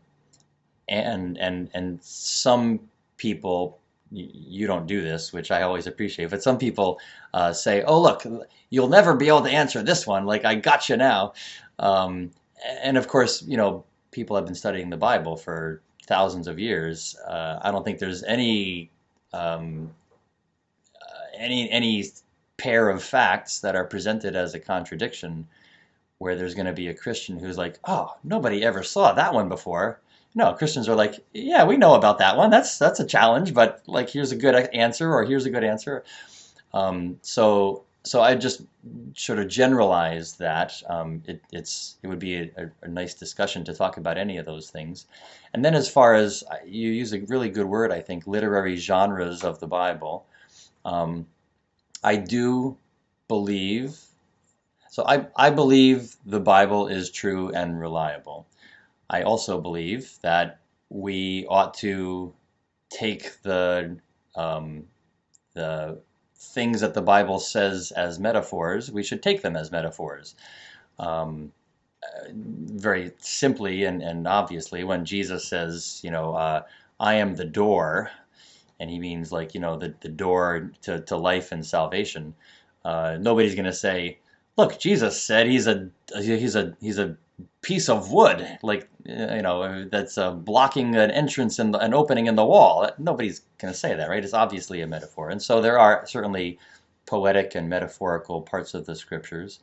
and some people, you don't do this, which I always appreciate, but some people say, "Oh, look, you'll never be able to answer this one. Like, I got you now." Um, and of course, people have been studying the Bible for thousands of years. I don't think there's um, any pair of facts that are presented as a contradiction where there's going to be a Christian who's like, oh, nobody ever saw that one before. No, Christians are like, yeah, we know about that one. That's a challenge, but like, here's a good answer, or here's a good answer. So I just sort of generalize that. It would be a nice discussion to talk about any of those things. And then as far as you use a really good word, I think, literary genres of the Bible. Um, I do believe, I believe the Bible is true and reliable. I also believe that we ought to take um, the things that the Bible says as metaphors, we should take them as metaphors. Um, Very simply and obviously, when Jesus says, I am the door, and he means like, the door to life and salvation, nobody's going to say, look, Jesus said he's a piece of wood, like, that's blocking an entrance and an opening in the wall. Nobody's going to say that, right? It's obviously a metaphor. And so there are certainly poetic and metaphorical parts of the scriptures,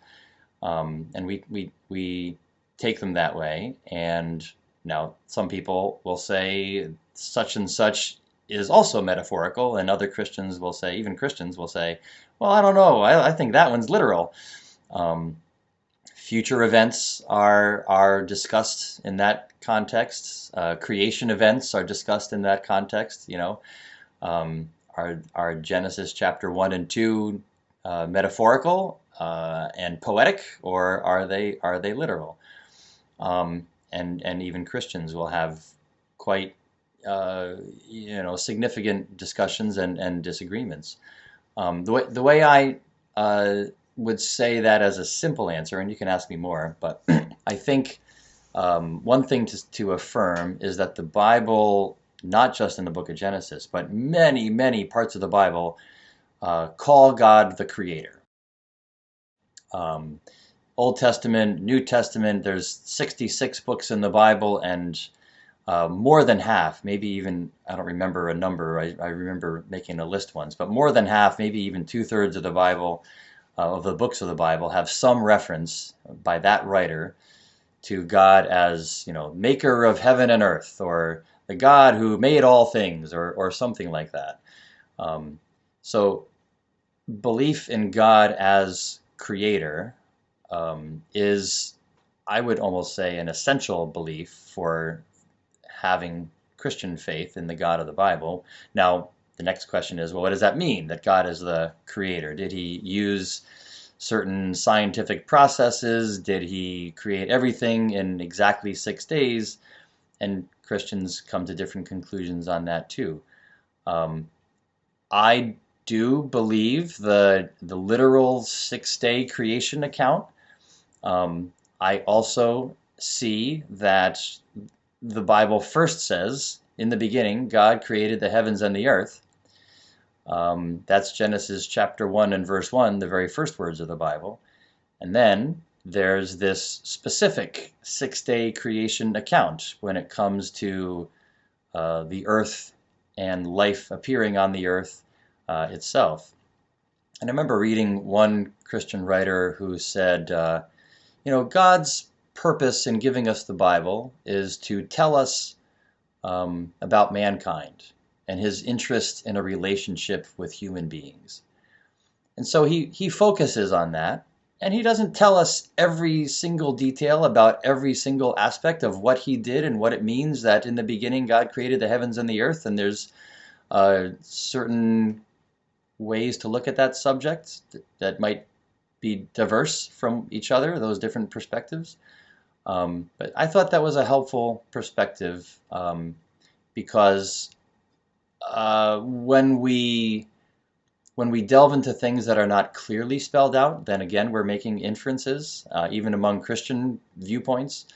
and we take them that way. And now some people will say such and such is also metaphorical, and other Christians will say, even Christians will say, well, I don't know, I think that one's literal. Um, Future events are discussed in that context. Creation events are discussed in that context. Are Genesis chapter 1 and 2 metaphorical and poetic, or are they literal? And even Christians will have quite significant discussions and disagreements. The way I would say that as a simple answer, and you can ask me more, but I think one thing to affirm is that the Bible, not just in the book of Genesis, but many, many parts of the Bible, call God the Creator. Old Testament, New Testament, there's 66 books in the Bible, and more than half, maybe even, I don't remember a number, I remember making a list once, but more than half, maybe even 2/3 of the Bible, of the books of the Bible, have some reference by that writer to God as, maker of heaven and earth, or the God who made all things, or something like that. So belief in God as creator is, I would almost say, an essential belief for having Christian faith in the God of the Bible. Now, the next question is, well, what does that mean, that God is the creator? Did he use certain scientific processes? Did he create everything in exactly 6 days? And Christians come to different conclusions on that too. I do believe the literal 6-day creation account. I also see that the Bible first says, in the beginning, God created the heavens and the earth. That's Genesis chapter 1 and verse 1, the very first words of the Bible. And then there's this specific 6-day creation account when it comes to the earth and life appearing on the earth itself. And I remember reading one Christian writer who said, God's purpose in giving us the Bible is to tell us about mankind and his interest in a relationship with human beings. And so he focuses on that, and he doesn't tell us every single detail about every single aspect of what he did and what it means that in the beginning God created the heavens and the earth, and there's certain ways to look at that subject that might be diverse from each other, those different perspectives. But I thought that was a helpful perspective because when we delve into things that are not clearly spelled out, then again we're making inferences, even among Christian viewpoints,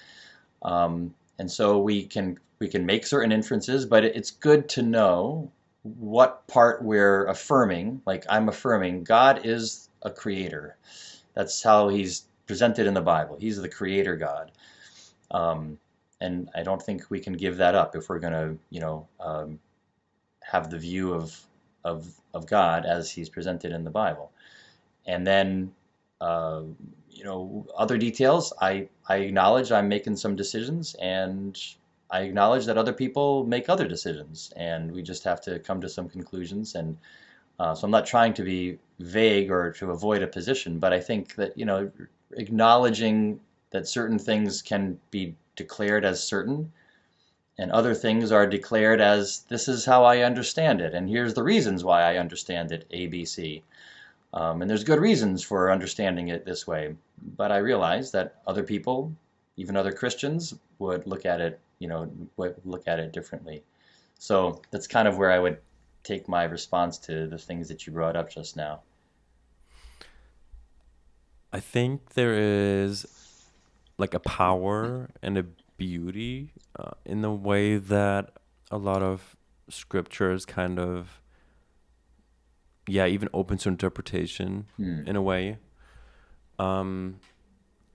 and so we can make certain inferences. But it's good to know what part we're affirming. Like, I'm affirming God is a creator. That's how he's presented in the Bible. He's the creator God. And I don't think we can give that up if we're going to, have the view of God as he's presented in the Bible. And then, other details, I acknowledge I'm making some decisions, and I acknowledge that other people make other decisions, and we just have to come to some conclusions. And so I'm not trying to be vague or to avoid a position, but I think that, acknowledging that certain things can be declared as certain and other things are declared as this is how I understand it, and here's the reasons why I understand it, A, B, C. And there's good reasons for understanding it this way. But I realize that other people, even other Christians, would look at it, differently. So that's kind of where I would take my response to the things that you brought up just now. I think there is like a power and a beauty in the way that a lot of scriptures kind of, yeah, even open to interpretation in a way.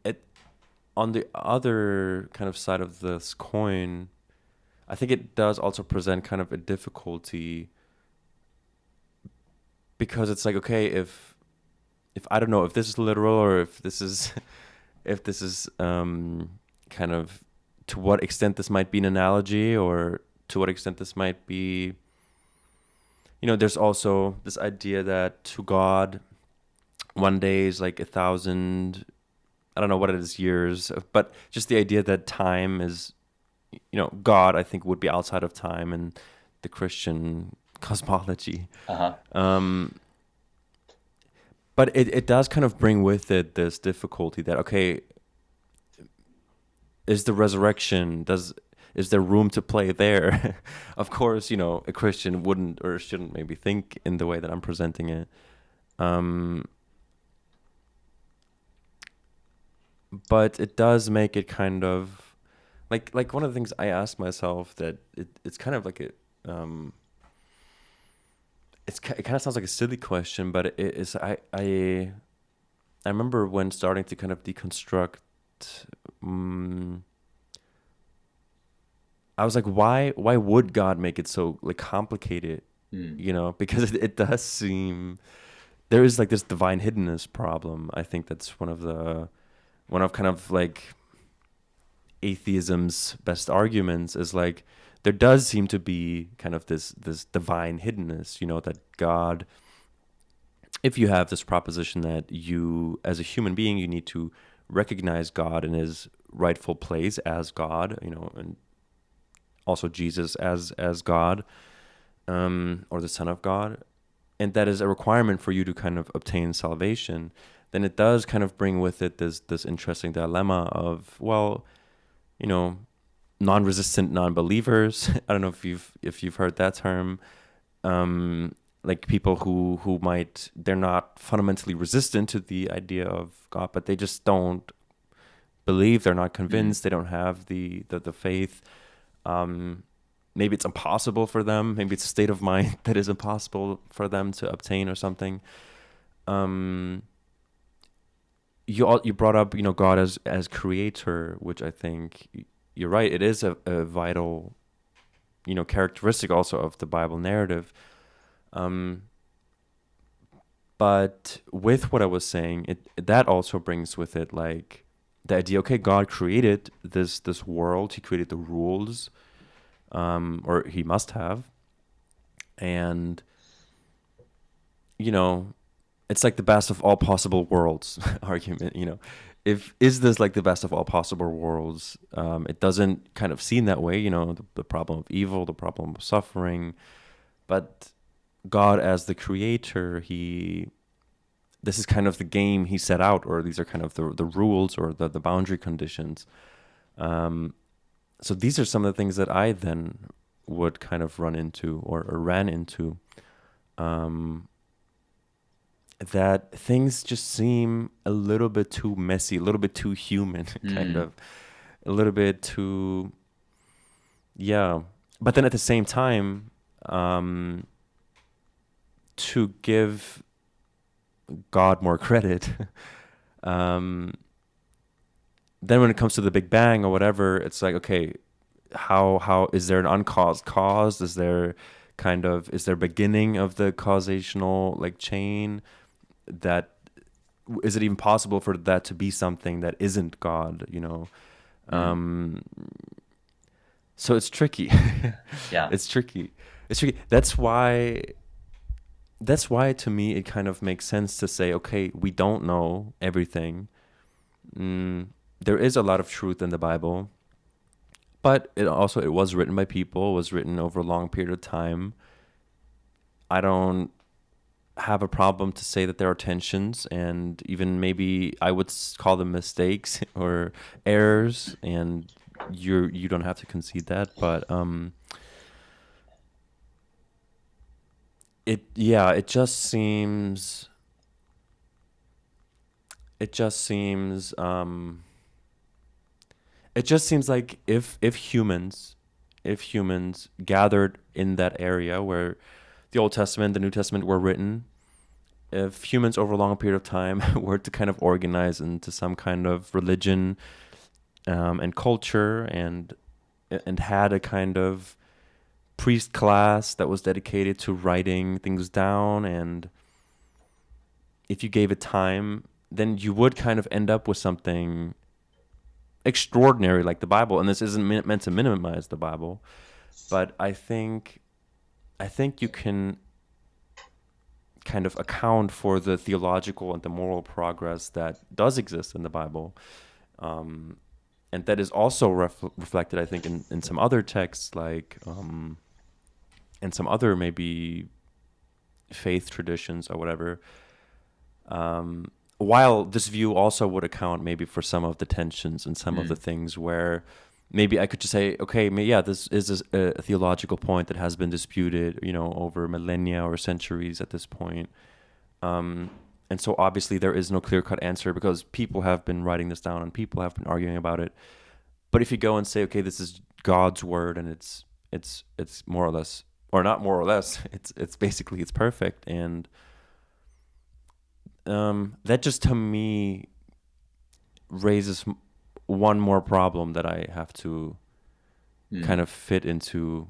It on the other kind of side of this coin, I think it does also present kind of a difficulty, because it's like, okay, if I don't know if this is literal or if this is if this is kind of, to what extent this might be an analogy, or to what extent this might be, there's also this idea that to God, one day is like 1,000, I don't know what it is, years, but just the idea that time is, God, I think, would be outside of time in the Christian cosmology. But it does kind of bring with it this difficulty that, okay, is the resurrection, is there room to play there? Of course, a Christian wouldn't or shouldn't maybe think in the way that I'm presenting it. But it does make it kind of like one of the things I asked myself, that it's kind of like it kind of sounds like a silly question, but it is. I remember when starting to kind of deconstruct, I was like, why would God make it so like complicated? Because it does seem there is like this divine hiddenness problem. I think that's one of kind of like atheism's best arguments, is like there does seem to be kind of this divine hiddenness, that God, if you have this proposition that you as a human being, you need to recognize God in his rightful place as God, and also Jesus as God, or the Son of God, and that is a requirement for you to kind of obtain salvation, then it does kind of bring with it this interesting dilemma of, well, non-resistant non-believers. I don't know if you've heard that term. Like people who might, they're not fundamentally resistant to the idea of God, but they just don't believe, they're not convinced, they don't have the faith. Maybe it's impossible for them. Maybe it's a state of mind that is impossible for them to obtain or something. You brought up, God as creator, which I think you're right. It is a vital, characteristic also of the Bible narrative. But with what I was saying, that also brings with it like the idea, okay, God created this world. He created the rules, or he must have. And, it's like the best of all possible worlds argument, is this like the best of all possible worlds? It doesn't kind of seem that way, the problem of evil, the problem of suffering, but God as the creator, this is kind of the game he set out, or these are kind of the rules or the boundary conditions. So these are some of the things that I then would kind of run into or ran into, that things just seem a little bit too messy, a little bit too human, kind of, a little bit too, yeah. But then at the same time, to give God more credit, then when it comes to the Big Bang or whatever, it's like, okay, how is there an uncaused cause? Is there beginning of the causational like chain that is it even possible for that to be something that isn't God, you know? Mm. So it's tricky. Yeah. It's tricky. It's tricky. That's why to me it kind of makes sense to say, okay, we don't know everything. There is a lot of truth in the Bible, but it was written by people, was written over a long period of time. I don't have a problem to say that there are tensions, and even maybe I would call them mistakes or errors, and you don't have to concede that, but it just seems it just seems it just seems like if humans gathered in that area where the Old Testament, the New Testament were written, if humans over a long period of time were to kind of organize into some kind of religion, and culture, and had a kind of priest class that was dedicated to writing things down, and if you gave it time, then you would kind of end up with something extraordinary like the Bible. And this isn't meant to minimize the Bible, but I think you can kind of account for the theological and the moral progress that does exist in the Bible, and that is also reflected, I think, in some other texts, like and some other maybe faith traditions or whatever. While this view also would account maybe for some of the tensions and some of the Mm. things where maybe I could just say, okay, yeah, this is a theological point that has been disputed, over millennia or centuries at this point. And so obviously there is no clear-cut answer because people have been writing this down and people have been arguing about it. But if you go and say, okay, this is God's word and it's more or less, or not more or less, it's basically it's perfect, and that just to me raises one more problem that I have to Mm. kind of fit into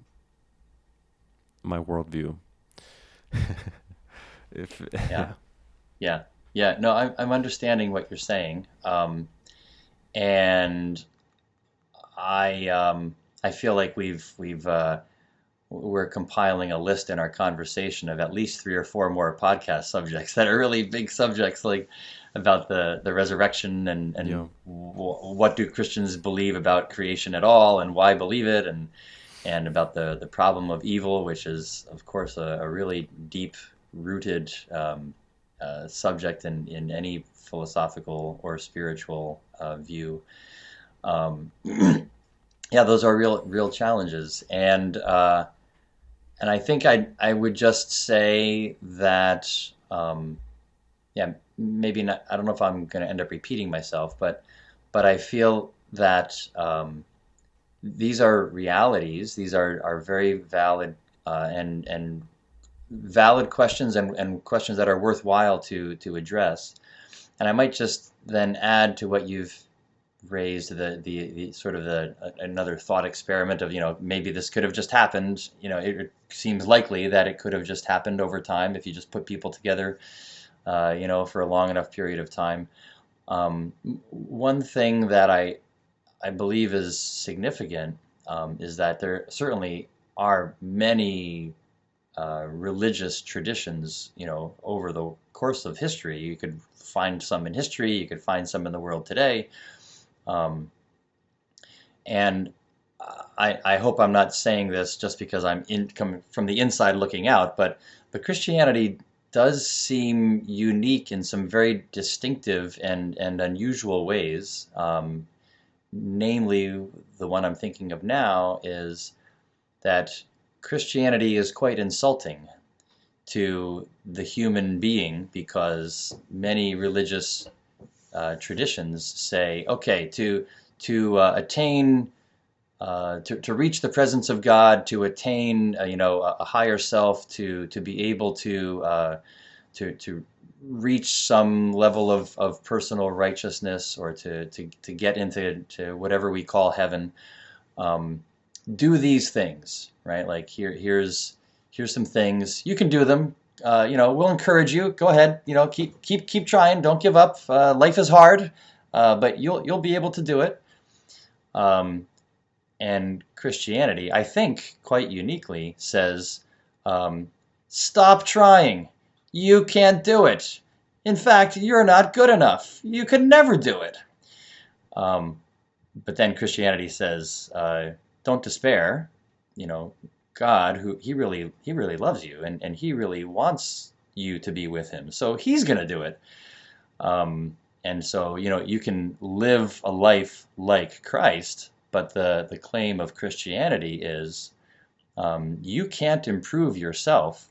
my worldview. If Yeah. yeah. Yeah. Yeah. No, I'm understanding what you're saying. And I feel like we're compiling a list in our conversation of at least three or four more podcast subjects that are really big subjects, like about the resurrection and Yeah. what do Christians believe about creation at all and why believe it, and about the problem of evil, which is of course a really deep rooted subject in any philosophical or spiritual view. Um, yeah, those are real challenges, and I think I would just say that yeah, maybe not. I don't know if I'm going to end up repeating myself, but I feel that these are realities. These are very valid and valid questions, and questions that are worthwhile to address. And I might just then add to what you've raised, the sort of the another thought experiment of, maybe this could have just happened. It seems likely that it could have just happened over time if you just put people together, for a long enough period of time. One thing that I believe is significant, is that there certainly are many religious traditions, over the course of history. You could find some in history, you could find some in the world today. Um, and I hope I'm not saying this just because coming from the inside looking out, but Christianity does seem unique in some very distinctive and unusual ways. Namely, the one I'm thinking of now is that Christianity is quite insulting to the human being, because many religious traditions say, okay, to attain to reach the presence of God, to attain a higher self, to be able to reach some level of personal righteousness, or to get into whatever we call heaven. Do these things, right? Like here's some things you can do them. we'll encourage you. Go ahead, keep trying. Don't give up. Life is hard, but you'll be able to do it. Um, and Christianity, I think, quite uniquely says, stop trying. You can't do it. In fact, you're not good enough. You could never do it. Um, but then Christianity says, don't despair. You know, God, who he really loves you, and he really wants you to be with him. So he's going to do it. And so, you can live a life like Christ, but the claim of Christianity is, you can't improve yourself.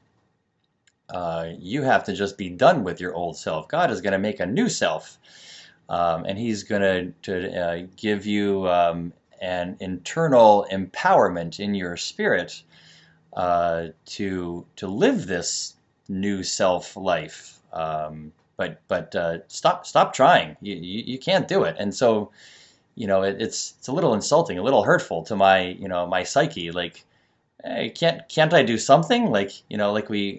You have to just be done with your old self. God is going to make a new self, and he's going to give you an internal empowerment in your spirit to live this new self life. But stop trying. You can't do it. And so, it's a little insulting, a little hurtful to my psyche. Like, hey, can't I do something? Like,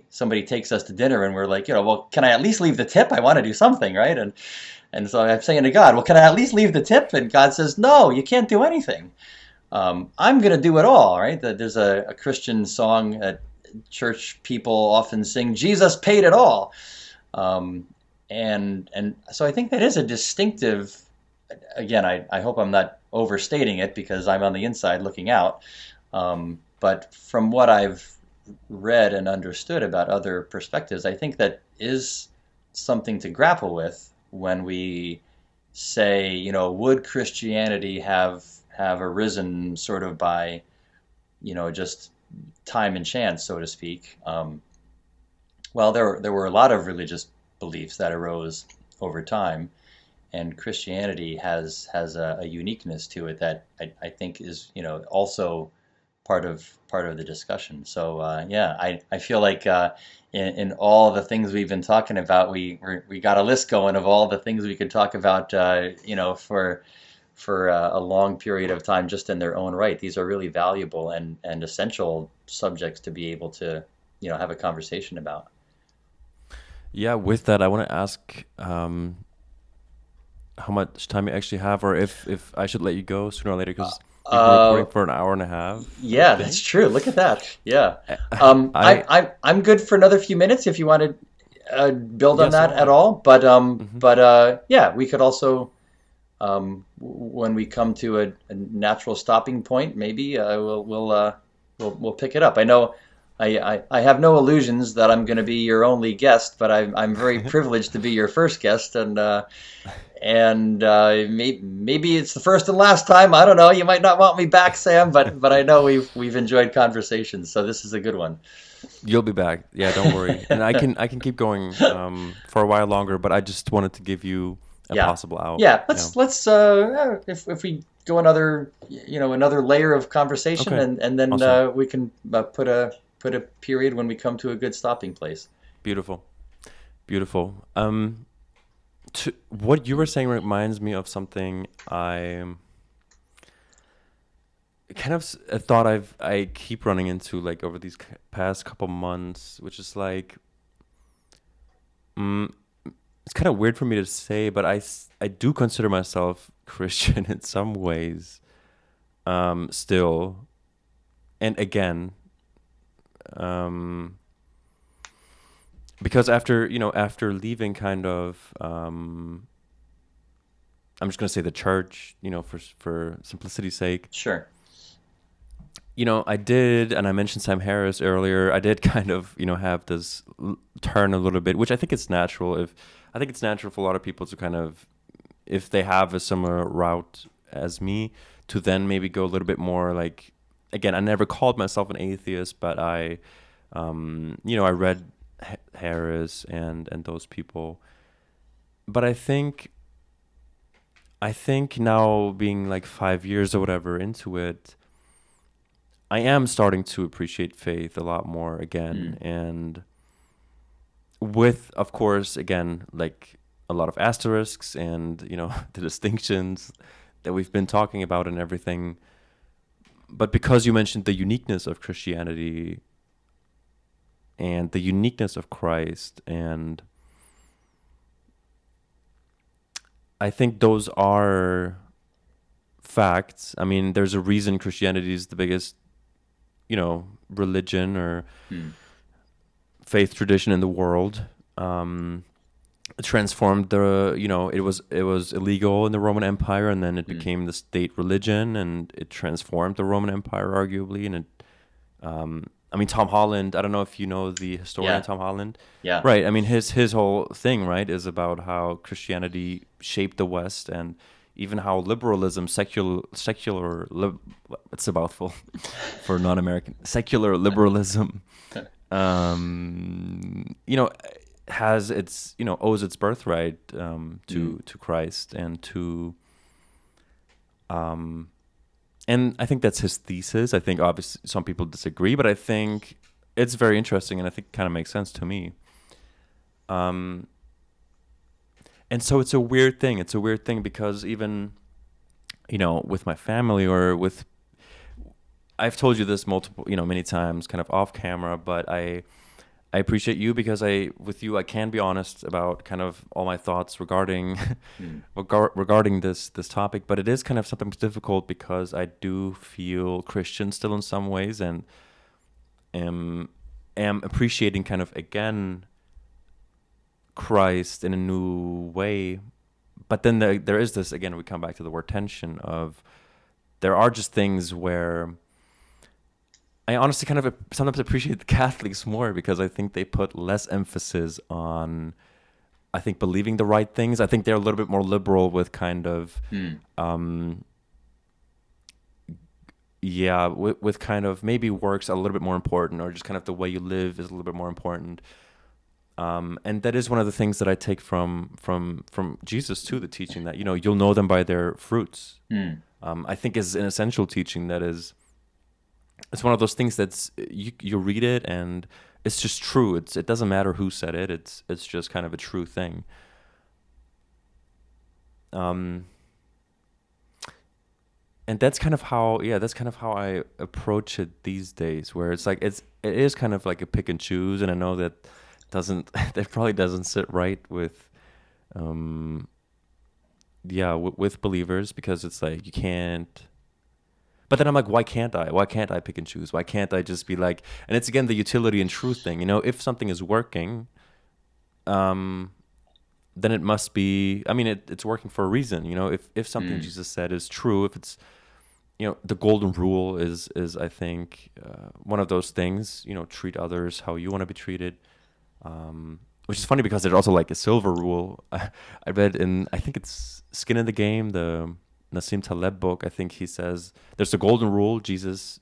somebody takes us to dinner and we're like, well, can I at least leave the tip? I want to do something, right? And so I'm saying to God, well, can I at least leave the tip? And God says, no, you can't do anything. I'm going to do it all, right? There's a Christian song that church people often sing, Jesus paid it all. And so I think that is a distinctive, again, I hope I'm not overstating it because I'm on the inside looking out. But from what I've read and understood about other perspectives, I think that is something to grapple with when we say, would Christianity have arisen sort of by, just time and chance, so to speak. Well, there were a lot of religious beliefs that arose over time, and Christianity has a uniqueness to it that I think is, also part of the discussion. So yeah, I feel like in all the things we've been talking about, we got a list going of all the things we could talk about, for a long period of time just in their own right. These are really valuable and essential subjects to be able to, have a conversation about. Yeah, with that, I want to ask how much time you actually have, or if I should let you go sooner or later, because we've been recording for an hour and a half, I Yeah, that's think. true. Look at that. Yeah. I I'm good for another few minutes if you want to build on Yeah, so that am at I. all. But Hmm. yeah, we could also, when we come to a natural stopping point, maybe we'll pick it up. I know I have no illusions that I'm going to be your only guest, but I'm very privileged to be your first guest, and maybe it's the first and last time. I don't know. You might not want me back, Sam, but I know we've enjoyed conversations, so this is a good one. You'll be back. Yeah, don't worry. And I can keep going for a while longer, but I just wanted to give you a Yeah, possible out. yeah. Yeah. Let's if we go another layer of conversation, Okay. and then Awesome. we can put a period when we come to a good stopping place. Beautiful. Beautiful. What you were saying reminds me of something I kind of a thought I keep running into like over these past couple months, which is like, mm, it's kind of weird for me to say, but I do consider myself Christian in some ways, still. And again, um, because after leaving kind of, I'm just gonna say the church, for simplicity's sake. Sure. I did, and I mentioned Sam Harris earlier. I did kind of, have this turn a little bit, which I think it's natural. I think it's natural for a lot of people to kind of, if they have a similar route as me, to then maybe go a little bit more like, again, I never called myself an atheist, but I read Harris and those people. But I think now being like 5 years or whatever into it, I am starting to appreciate faith a lot more again. Mm. And with, of course, again, like a lot of asterisks and, the distinctions that we've been talking about and everything. But because you mentioned the uniqueness of Christianity, and the uniqueness of Christ. And I think those are facts. I mean, there's a reason Christianity is the biggest, religion or Hmm. faith tradition in the world. It transformed it was illegal in the Roman Empire, and then it Hmm. became the state religion, and it transformed the Roman Empire arguably. And I mean, Tom Holland, I don't know if you know the historian Yeah. Tom Holland. Yeah. Right. I mean, his whole thing, right, is about how Christianity shaped the West, and even how liberalism, it's a mouthful for non-American, secular liberalism, you know, has its, owes its birthright Hmm. to Christ and I think that's his thesis. I think obviously some people disagree, but I think it's very interesting, and I think it kind of makes sense to me. Um, and so it's a weird thing. It's a weird thing because even, with my family or with, I've told you this many times, kind of off camera, but I appreciate you because with you, I can be honest about kind of all my thoughts regarding Hmm. regarding this topic. But it is kind of something difficult because I do feel Christian still in some ways, and am appreciating kind of again Christ in a new way. But then there is this, again, we come back to the word tension of, there are just things where I honestly kind of sometimes appreciate the Catholics more because I think they put less emphasis on, I think, believing the right things. I think they're a little bit more liberal with kind of, Hmm. with kind of maybe works a little bit more important, or just kind of the way you live is a little bit more important. And that is one of the things that I take from Jesus too, the teaching that, you'll know them by their fruits. Hmm. I think is an essential teaching that is, it's one of those things that's you read it and it's just true. It doesn't matter who said it. It's just kind of a true thing. Um, and that's kind of how I approach it these days, where it's like it is kind of like a pick and choose, and I know that doesn't that probably doesn't sit right with um with believers, because it's like you can't. But then I'm like, why can't I? Why can't I pick and choose? Why can't I just be like, and it's again the utility and truth thing. If something is working, um, then it must be. I mean, it's working for a reason. If something Hmm. Jesus said is true, if it's, the golden rule is I think one of those things. Treat others how you want to be treated. Which is funny because there's also like a silver rule. I read in, I think it's Skin in the Game, the Nassim Taleb book. I think he says there's a golden rule. Jesus,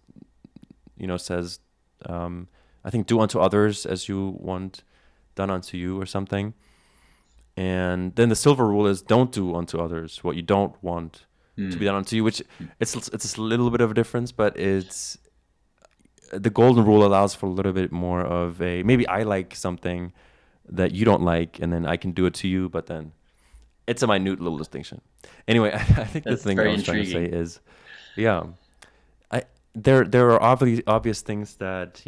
says, I think, do unto others as you want done unto you, or something. And then the silver rule is don't do unto others what you don't want to be Hmm. done unto you. Which it's a little bit of a difference, but it's the golden rule allows for a little bit more of a, maybe I like something that you don't like, and then I can do it to you, but then it's a minute little distinction. Anyway, I think the That's thing I very was trying to say intriguing. is, yeah, I there are obvious things that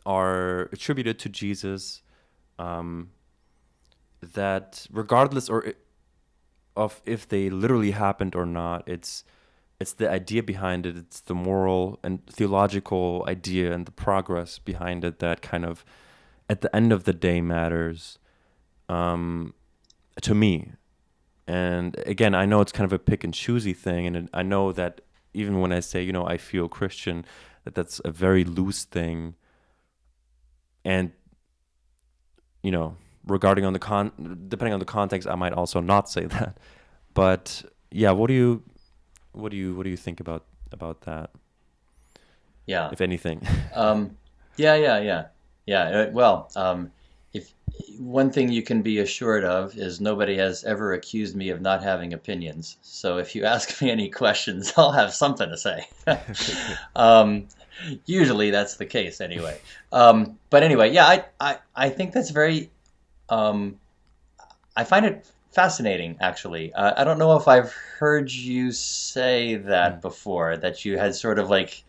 are attributed to Jesus, um, that regardless of if they literally happened or not, it's the idea behind it, it's the moral and theological idea and the progress behind it that kind of at the end of the day matters, um, to me. And again, I know it's kind of a pick and choosy thing, and I know that even when I say, I feel Christian, that's a very loose thing. And, you know, regarding on depending on the context, I might also not say that. But yeah, what do you think about that, Yeah. if anything? Um, yeah, yeah, yeah, yeah. Well, if one thing you can be assured of is nobody has ever accused me of not having opinions. So if you ask me any questions, I'll have something to say. Okay, good. Um, Usually that's the case anyway. But anyway, yeah, I think that's very, um, I find it fascinating actually. I don't know if I've heard you say Mm. that before, that you had sort of like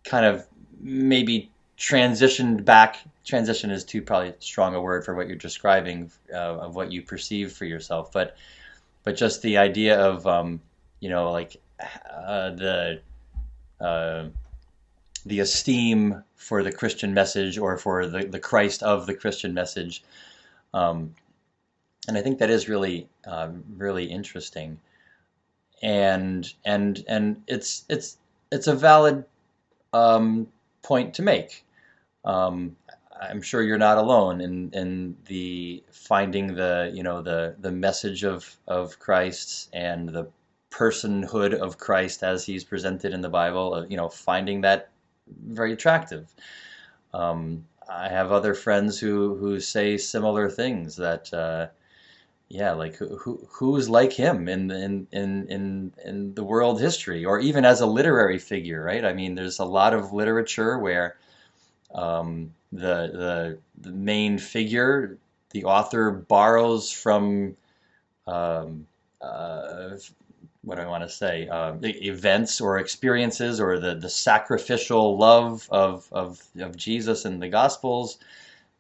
kind of maybe transitioned back. Transition is too probably strong a word for what you're describing, of what you perceive for yourself, but just the idea of like the uh, the esteem for the Christian message, or for the Christ of the Christian message. Um, and I think that is really really interesting, and it's a valid point to make. Um, I'm sure you're not alone in the finding the message of Christ and the personhood of Christ as he's presented in the Bible. Finding that very attractive. I have other friends who say similar things, that yeah, like who's like him in the world history, or even as a literary figure, right? I mean, there's a lot of literature where the main figure, the author, borrows from um, uh, what do I want to say, events or experiences, or the sacrificial love of Jesus in the Gospels.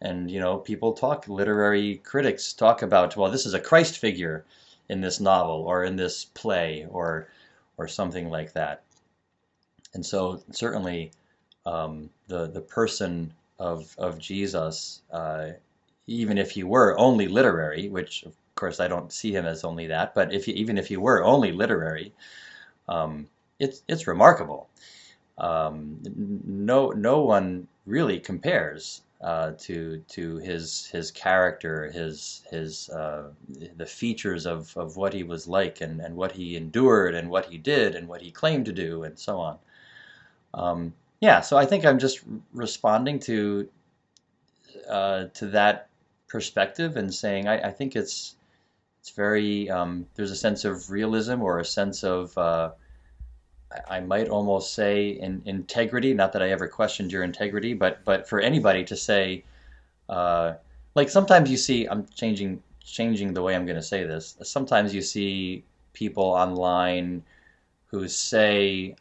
And people talk, literary critics talk about, well, this is a Christ figure in this novel or in this play, or something like that. And so certainly the person of Jesus, even if he were only literary, which of course I don't see him as only that, but even if he were only literary, it's remarkable. No one really compares to his character, his the features of what he was like, and what he endured, and what he did, and what he claimed to do, and so on. Yeah, so I think I'm just responding to that perspective, and saying I think it's very there's a sense of realism, or a sense of I might almost say integrity. Not that I ever questioned your integrity, but for anybody to say, uh, like sometimes you see, I'm changing the way I'm going to say this. Sometimes you see people online who say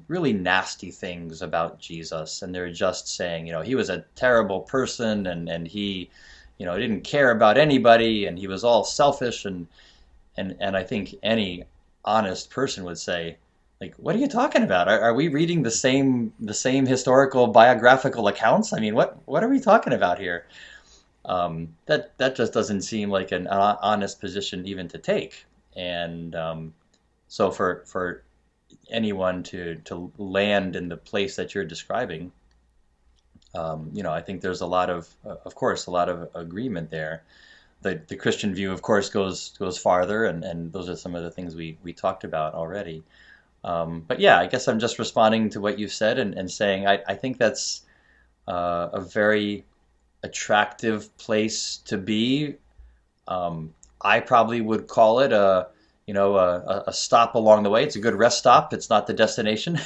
really nasty things about Jesus, and they're just saying, he was a terrible person, and he, didn't care about anybody, and he was all selfish, and I think any honest person would say, like, what are you talking about? Are we reading the same historical biographical accounts? I mean, what are we talking about here? That just doesn't seem like an honest position even to take. And so for anyone to land in the place that you're describing, I think there's of course, a lot of agreement there. The Christian view, of course, goes farther, and those are some of the things we talked about already. But yeah, I guess I'm just responding to what you said, and saying I think that's a very attractive place to be. I probably would call it a stop along the way. It's a good rest stop. It's not the destination.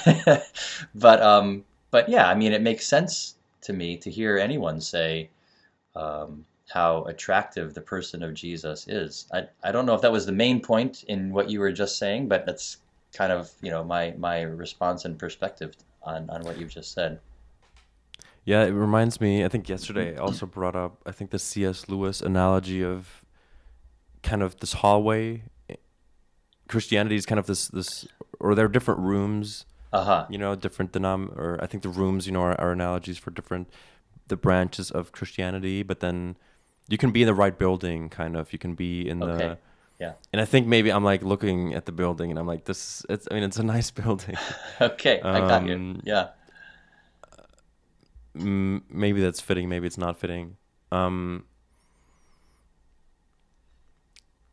But yeah, I mean, it makes sense to me to hear anyone say how attractive the person of Jesus is. I don't know if that was the main point in what you were just saying, but that's kind of my response and perspective on what you've just said. Yeah, it reminds me, I think yesterday I also brought up, I think the C.S. Lewis analogy of kind of this hallway. Christianity is kind of this, or there are different rooms, Uh-huh. different or I think the rooms, are analogies for the branches of Christianity, but then you can be in the right building, kind of. You can be in Okay. the, Yeah. and I think maybe I'm like looking at the building and I'm like, it's a nice building. Okay, I got you. Um, Yeah. Maybe that's fitting, maybe it's not fitting. Um,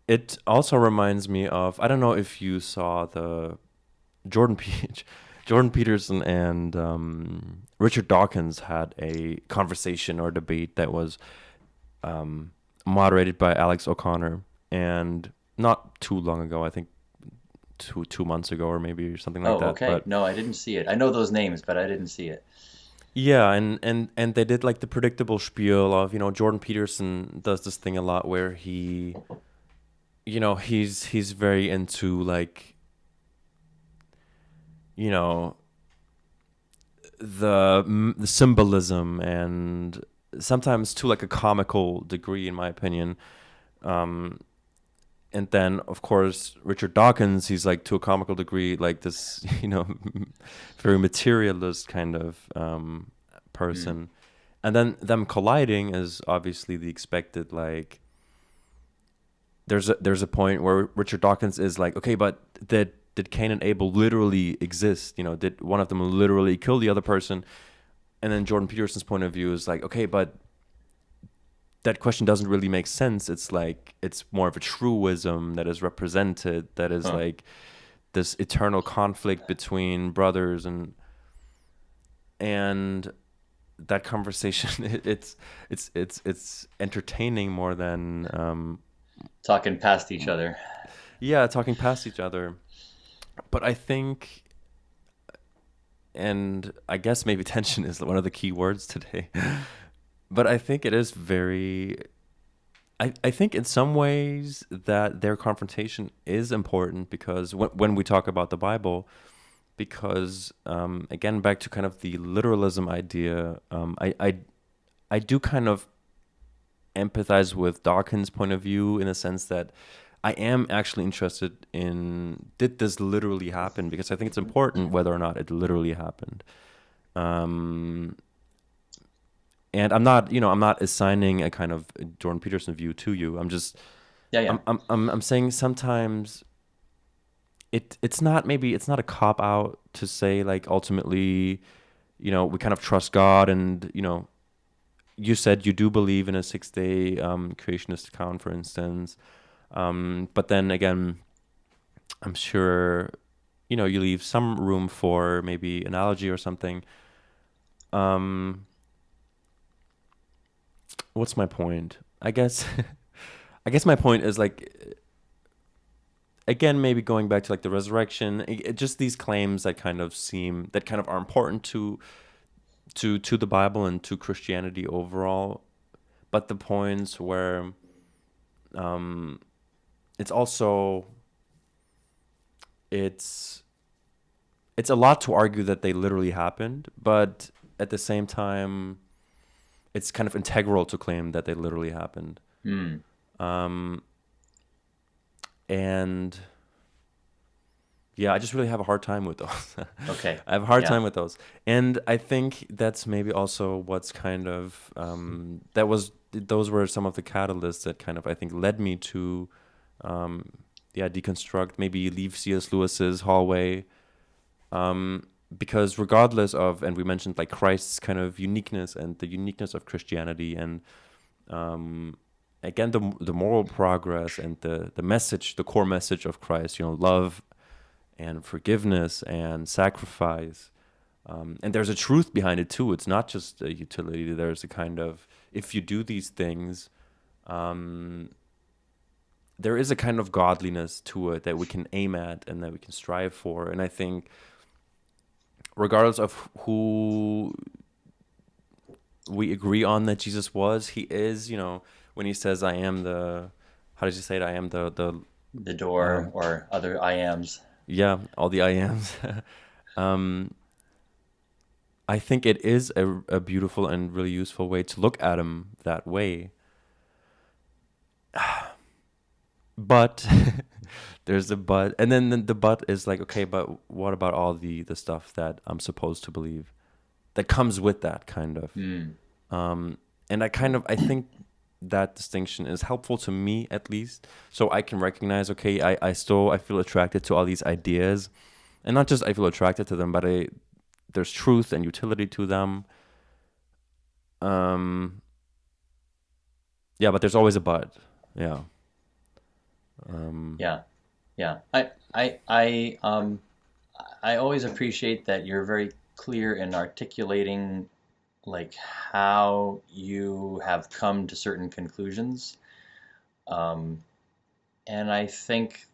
it also reminds me of, I don't know if you saw the Jordan P- Jordan Peterson and Richard Dawkins had a conversation or debate that was moderated by Alex O'Connor, and not too long ago, I think 2 months ago or maybe something like Oh, that. okay. But No, I didn't see it. I know those names, but I didn't see it. yeah, and they did like the predictable spiel of, Jordan Peterson does this thing a lot where he's very into, like, you know the symbolism, and sometimes to like a comical degree, in my opinion. Um, and then of course Richard Dawkins, he's like to a comical degree like this, very materialist kind of Mm. person. And then them colliding is obviously the expected, like there's a point where Richard Dawkins is like, okay, but did Cain and Abel literally exist? Did one of them literally kill the other person? And then Jordan Peterson's point of view is like, okay, but that question doesn't really make sense. It's like it's more of a truism that is represented, that is Huh. like this eternal conflict between brothers, and that conversation it's entertaining more than Talking past each other. yeah, talking past each other. But I think, and I guess maybe tension is one of the key words today. But I think it is very, I think in some ways that their confrontation is important, because when we talk about the Bible, because again, back to kind of the literalism idea, I do kind of empathize with Dawkins' point of view in a sense that I am actually interested in, did this literally happen? Because I think it's important whether or not it literally happened. Um, and I'm not assigning a kind of Jordan Peterson view to you. I'm just, Yeah, yeah. I'm saying sometimes it's not a cop out to say like ultimately, we kind of trust God, and you said you do believe in a 6-day creationist account, for instance. But then again, I'm sure, you leave some room for maybe analogy or something. Um, what's my point? I guess, I guess my point is like, again, maybe going back to like the resurrection, just these claims that kind of are important to the Bible and to Christianity overall. But the points where um, it's also it's it's a lot to argue that they literally happened, but at the same time, it's kind of integral to claim that they literally happened. Hmm. Um, and yeah, I just really have a hard time with those. Okay. I have a hard Yeah. time with those, and I think that's maybe also what's kind of those were some of the catalysts that kind of I think led me to, um, yeah, deconstruct, maybe leave C.S. Lewis's hallway, um, because regardless of, and we mentioned like Christ's kind of uniqueness and the uniqueness of Christianity, and um, again the moral progress and the message, the core message of Christ, love and forgiveness and sacrifice. And there's a truth behind it too. It's not just a utility. There's a kind of, if you do these things, um, there is a kind of godliness to it that we can aim at and that we can strive for. And I think, regardless of who we agree on that Jesus was, he is, when he says, I am the, how does he say it? I am The door um, or other I ams. yeah, all the I ams. um, I think it is a beautiful and really useful way to look at him that way. But there's a but, and then the but is like, okay, but what about all the stuff that I'm supposed to believe that comes with that kind of? Hmm. Um, and I think that distinction is helpful to me, at least, so I can recognize, okay, I feel attracted to all these ideas, and not just I feel attracted to them, but there's truth and utility to them. Um, yeah, but there's always a but. Yeah. Um, Yeah. Yeah. I always appreciate that you're very clear in articulating like how you have come to certain conclusions. Um, and I think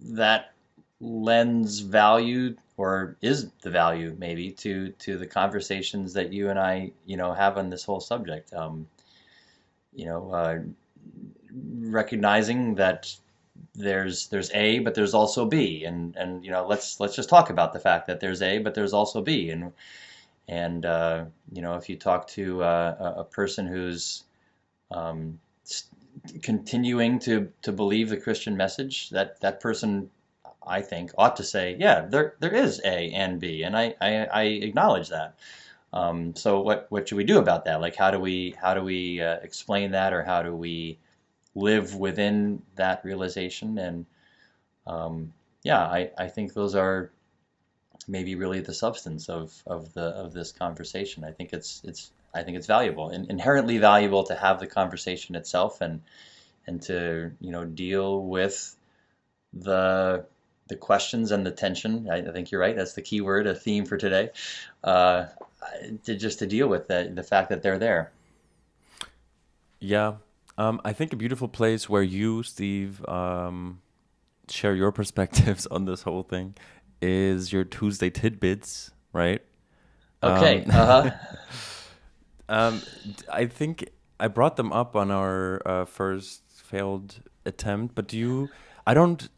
that lends value or is the value maybe to the conversations that you and I, have on this whole subject. You know, recognizing that there's A, but there's also B, and let's just talk about the fact that there's A, but there's also B, And if you talk to a person who's um, continuing to believe the Christian message, that person, I think, ought to say, yeah, there is A and B, and I acknowledge that. So what should we do about that? Like, how do we explain that, or how do we live within that realization? And yeah, I think those are maybe really the substance of this conversation. I think it's valuable and inherently valuable to have the conversation itself, and to deal with the the questions and the tension. I think you're right. That's the key word, a theme for today. Uh, to deal with the fact that they're there. Yeah. I think a beautiful place where you, Steve, share your perspectives on this whole thing is your Tuesday tidbits, right? Um, Okay. Uh-huh. I think I brought them up on our first failed attempt, but I don't,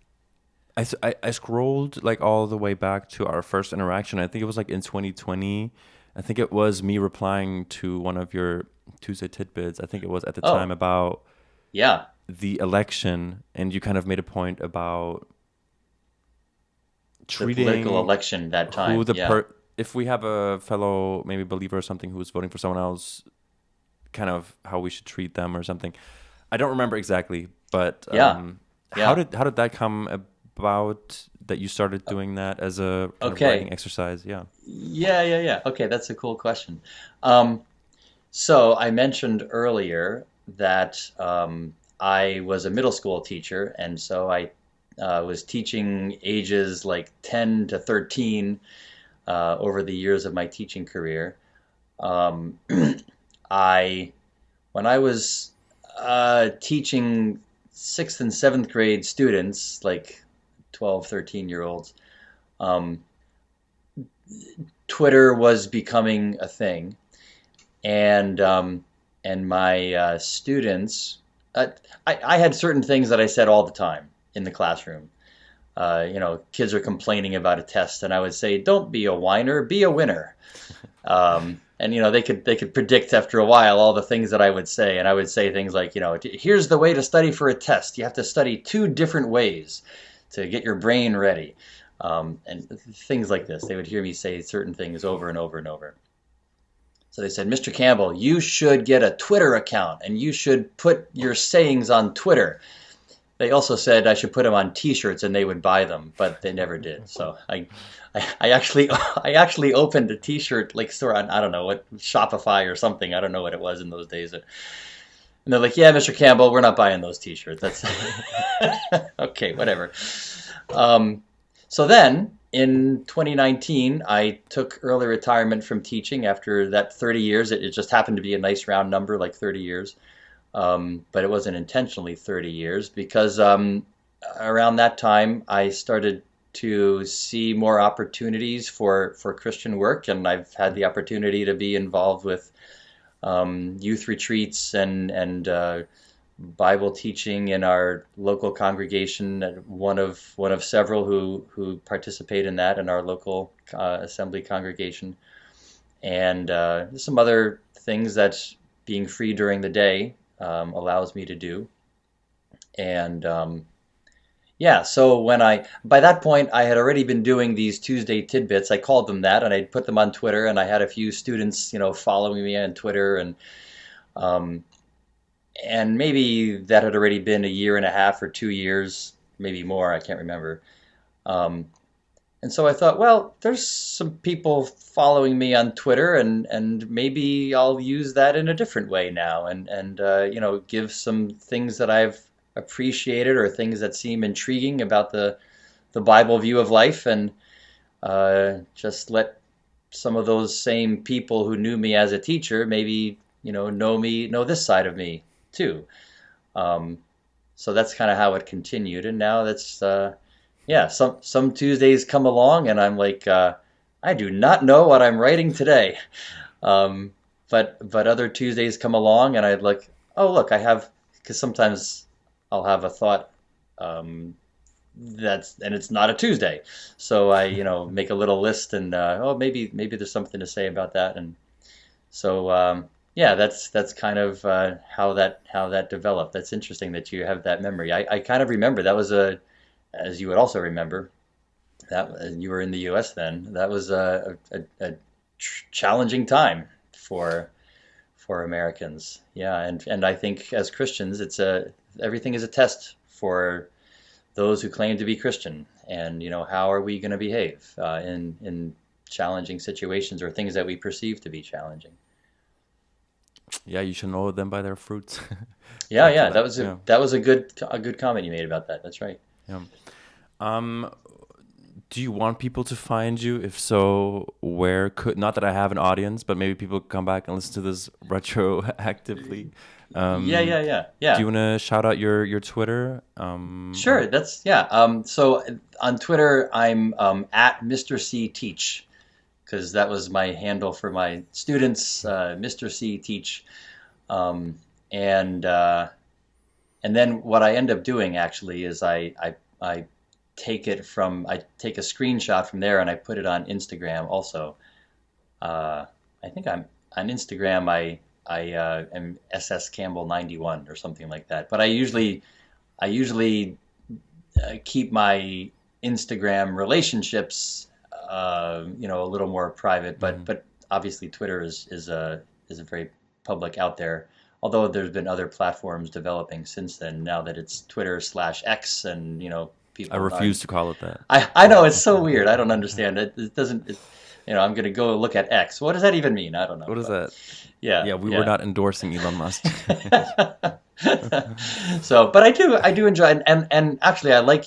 I scrolled like all the way back to our first interaction. I think it was like in 2020. I think it was me replying to one of your Tuesday tidbits. I think it was at the time Oh, about yeah. the election, and you kind of made a point about The political treating election that who time. the Yeah. per if we have a fellow maybe believer or something who's voting for someone else, kind of how we should treat them or something. I don't remember exactly, but Yeah. Yeah. how did that come about that you started doing that as a kind of writing Okay. exercise? Yeah. Yeah, yeah, yeah. Okay, that's a cool question. Um, So I mentioned earlier that I was a middle school teacher, and so I was teaching ages like 10 to 13 over the years of my teaching career. Um, I When I was teaching sixth and seventh grade students, like 12, 13-year-olds, um, Twitter was becoming a thing. and my students, uh, I had certain things that I said all the time in the classroom. Kids are complaining about a test, and I would say, "Don't be a whiner, be a winner." And they could predict after a while all the things that I would say, and I would say things like, "Here's the way to study for a test. You have to study two different ways to get your brain ready," and things like this. They would hear me say certain things over and over and over. So they said, "Mr. Campbell, you should get a Twitter account and you should put your sayings on Twitter." They also said I should put them on T-shirts and they would buy them, but they never did. So I actually I actually opened a T-shirt like store on, I don't know what, Shopify or something. I don't know what it was in those days. And they're like, "Yeah, Mr. Campbell, we're not buying those T-shirts." That's okay, whatever. Um, so then in 2019, I took early retirement from teaching after that 30 years. It just happened to be a nice round number, like 30 years. But it wasn't intentionally 30 years because around that time I started to see more opportunities for Christian work, and I've had the opportunity to be involved with youth retreats and Bible teaching in our local congregation, one of several who participate in that in our local assembly congregation, and some other things that being free during the day allows me to do. And yeah, so by that point, I had already been doing these Tuesday tidbits. I called them that, and I put them on Twitter, and I had a few students, following me on Twitter, um, and maybe that had already been a year and a half or 2 years, maybe more. I can't remember. Um, and so I thought, well, there's some people following me on Twitter, and maybe I'll use that in a different way now, and give some things that I've appreciated or things that seem intriguing about the Bible view of life, and just let some of those same people who knew me as a teacher maybe know this side of me too. Um, so that's kind of how it continued, and now that's yeah. Some Tuesdays come along, and I'm like, I do not know what I'm writing today. Um, but other Tuesdays come along, and I'd like, oh look, I have, because sometimes I'll have a thought um, and it's not a Tuesday. So I, make a little list and maybe there's something to say about that. And so yeah, that's kind of how that developed. That's interesting that you have that memory. I kind of remember that was as you would also remember, that you were in the U.S. then. That was a challenging time for Americans. Yeah, and I think as Christians, everything is a test for those who claim to be Christian. And how are we going to behave in challenging situations or things that we perceive to be challenging? Yeah, you should know them by their fruits. Yeah, Back to yeah, that. Yeah, that was a good comment you made about that. That's right. yeah. Um, do you want people to find you? If so, where could, not that I have an audience, but maybe people come back and listen to this retroactively. Yeah, Um, yeah, yeah, do you yeah. want to shout out your Twitter? Sure. That's yeah. So on Twitter, I'm at Mr. C Teach because that was my handle for my students, Mr. C Teach. Um, and then what I end up doing actually is I I take a screenshot from there and I put it on Instagram also. I think I'm on Instagram. I am SS Campbell 91 or something like that. But I usually keep my Instagram relationships, a little more private. But Mhm. but obviously Twitter is a very public out there. Although there's been other platforms developing since then. Now that it's Twitter/X, and I people are. refuse to call it that. I know it's so weird. I don't understand it. It doesn't. I'm gonna go look at X. What does that even mean? I don't know. What is But that? yeah, Yeah, we were yeah. not endorsing Elon Musk. So, but I do enjoy and actually I like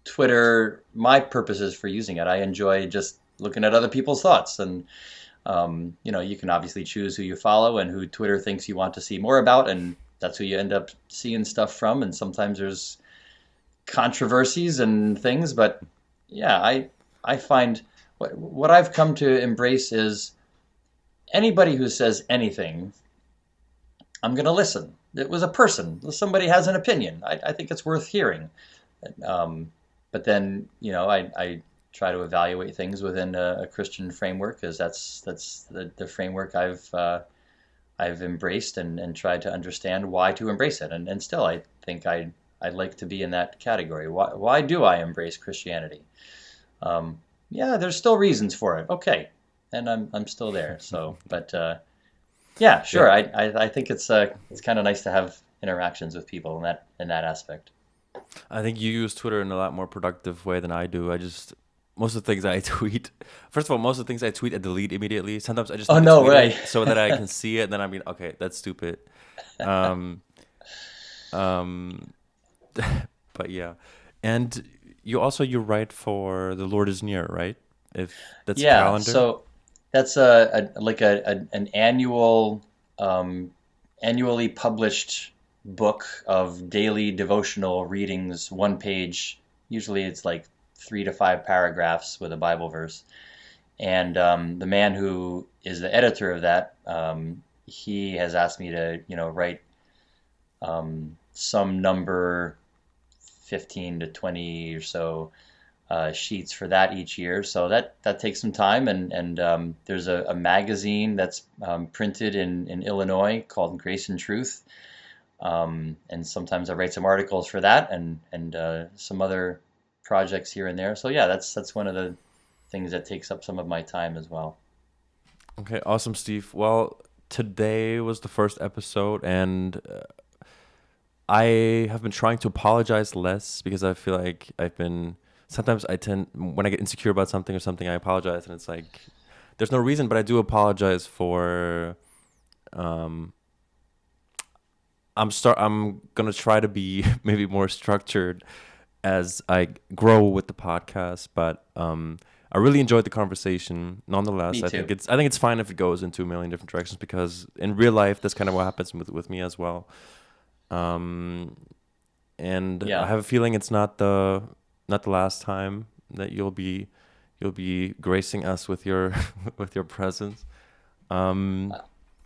Twitter. My purposes for using it, I enjoy just looking at other people's thoughts, and you can obviously choose who you follow and who Twitter thinks you want to see more about, and that's who you end up seeing stuff from. And sometimes there's controversies and things, but yeah, I find what I've come to embrace is anybody who says anything, I'm going to listen. It was a person. Somebody has an opinion. I think it's worth hearing. Um, but then, I try to evaluate things within a Christian framework, because that's the framework I've embraced, and tried to understand why to embrace it. And still, I think I'd like to be in that category. Why do I embrace Christianity? Yeah, there's still reasons for it. Okay, and I'm still there. So, but yeah, Yeah, sure. I think it's kind of nice to have interactions with people in that aspect. I think you use Twitter in a lot more productive way than I do. I just most of the things I tweet. First of all, most of the things I tweet I delete immediately. Sometimes I just Oh need to no, tweet right. it so that I can see it, and then I mean, okay, that's stupid. Um, um, but yeah, and you write for The Lord is Near, right? If that's a Yeah, calendar. so that's like an um, annually published book of daily devotional readings, one page. Usually it's like 3 to 5 paragraphs with a Bible verse. And the man who is the editor of that, he has asked me to, write some number 15 to 20 or so sheets for that each year. So that takes some time, and there's a magazine that's printed in Illinois called Grace and Truth, and sometimes I write some articles for that, and some other projects here and there. So yeah, that's one of the things that takes up some of my time as well. Okay, awesome, Steve. Well, today was the first episode, and I have been trying to apologize less because I feel like I've been. Sometimes I tend, when I get insecure about something or something, I apologize, and it's like there's no reason, but I do apologize for. Um, I'm gonna try to be maybe more structured as I grow with the podcast, but I really enjoyed the conversation. Nonetheless, Me too. I think it's fine if it goes into a million different directions because in real life, that's kind of what happens with me as well. Um, and I Yeah. have a feeling it's not the last time that you'll be gracing us with your with your presence. Um,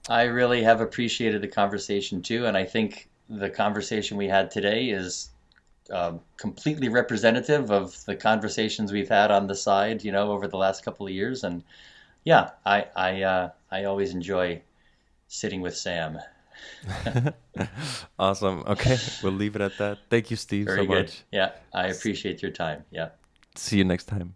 I really have appreciated the conversation too, and I think the conversation we had today is completely representative of the conversations we've had on the side, over the last couple of years. And yeah, I always enjoy sitting with Sam. Awesome. Okay, we'll leave it at that. Thank you, Steve, so Very good. much. Yeah, I appreciate your time. Yeah. See you next time.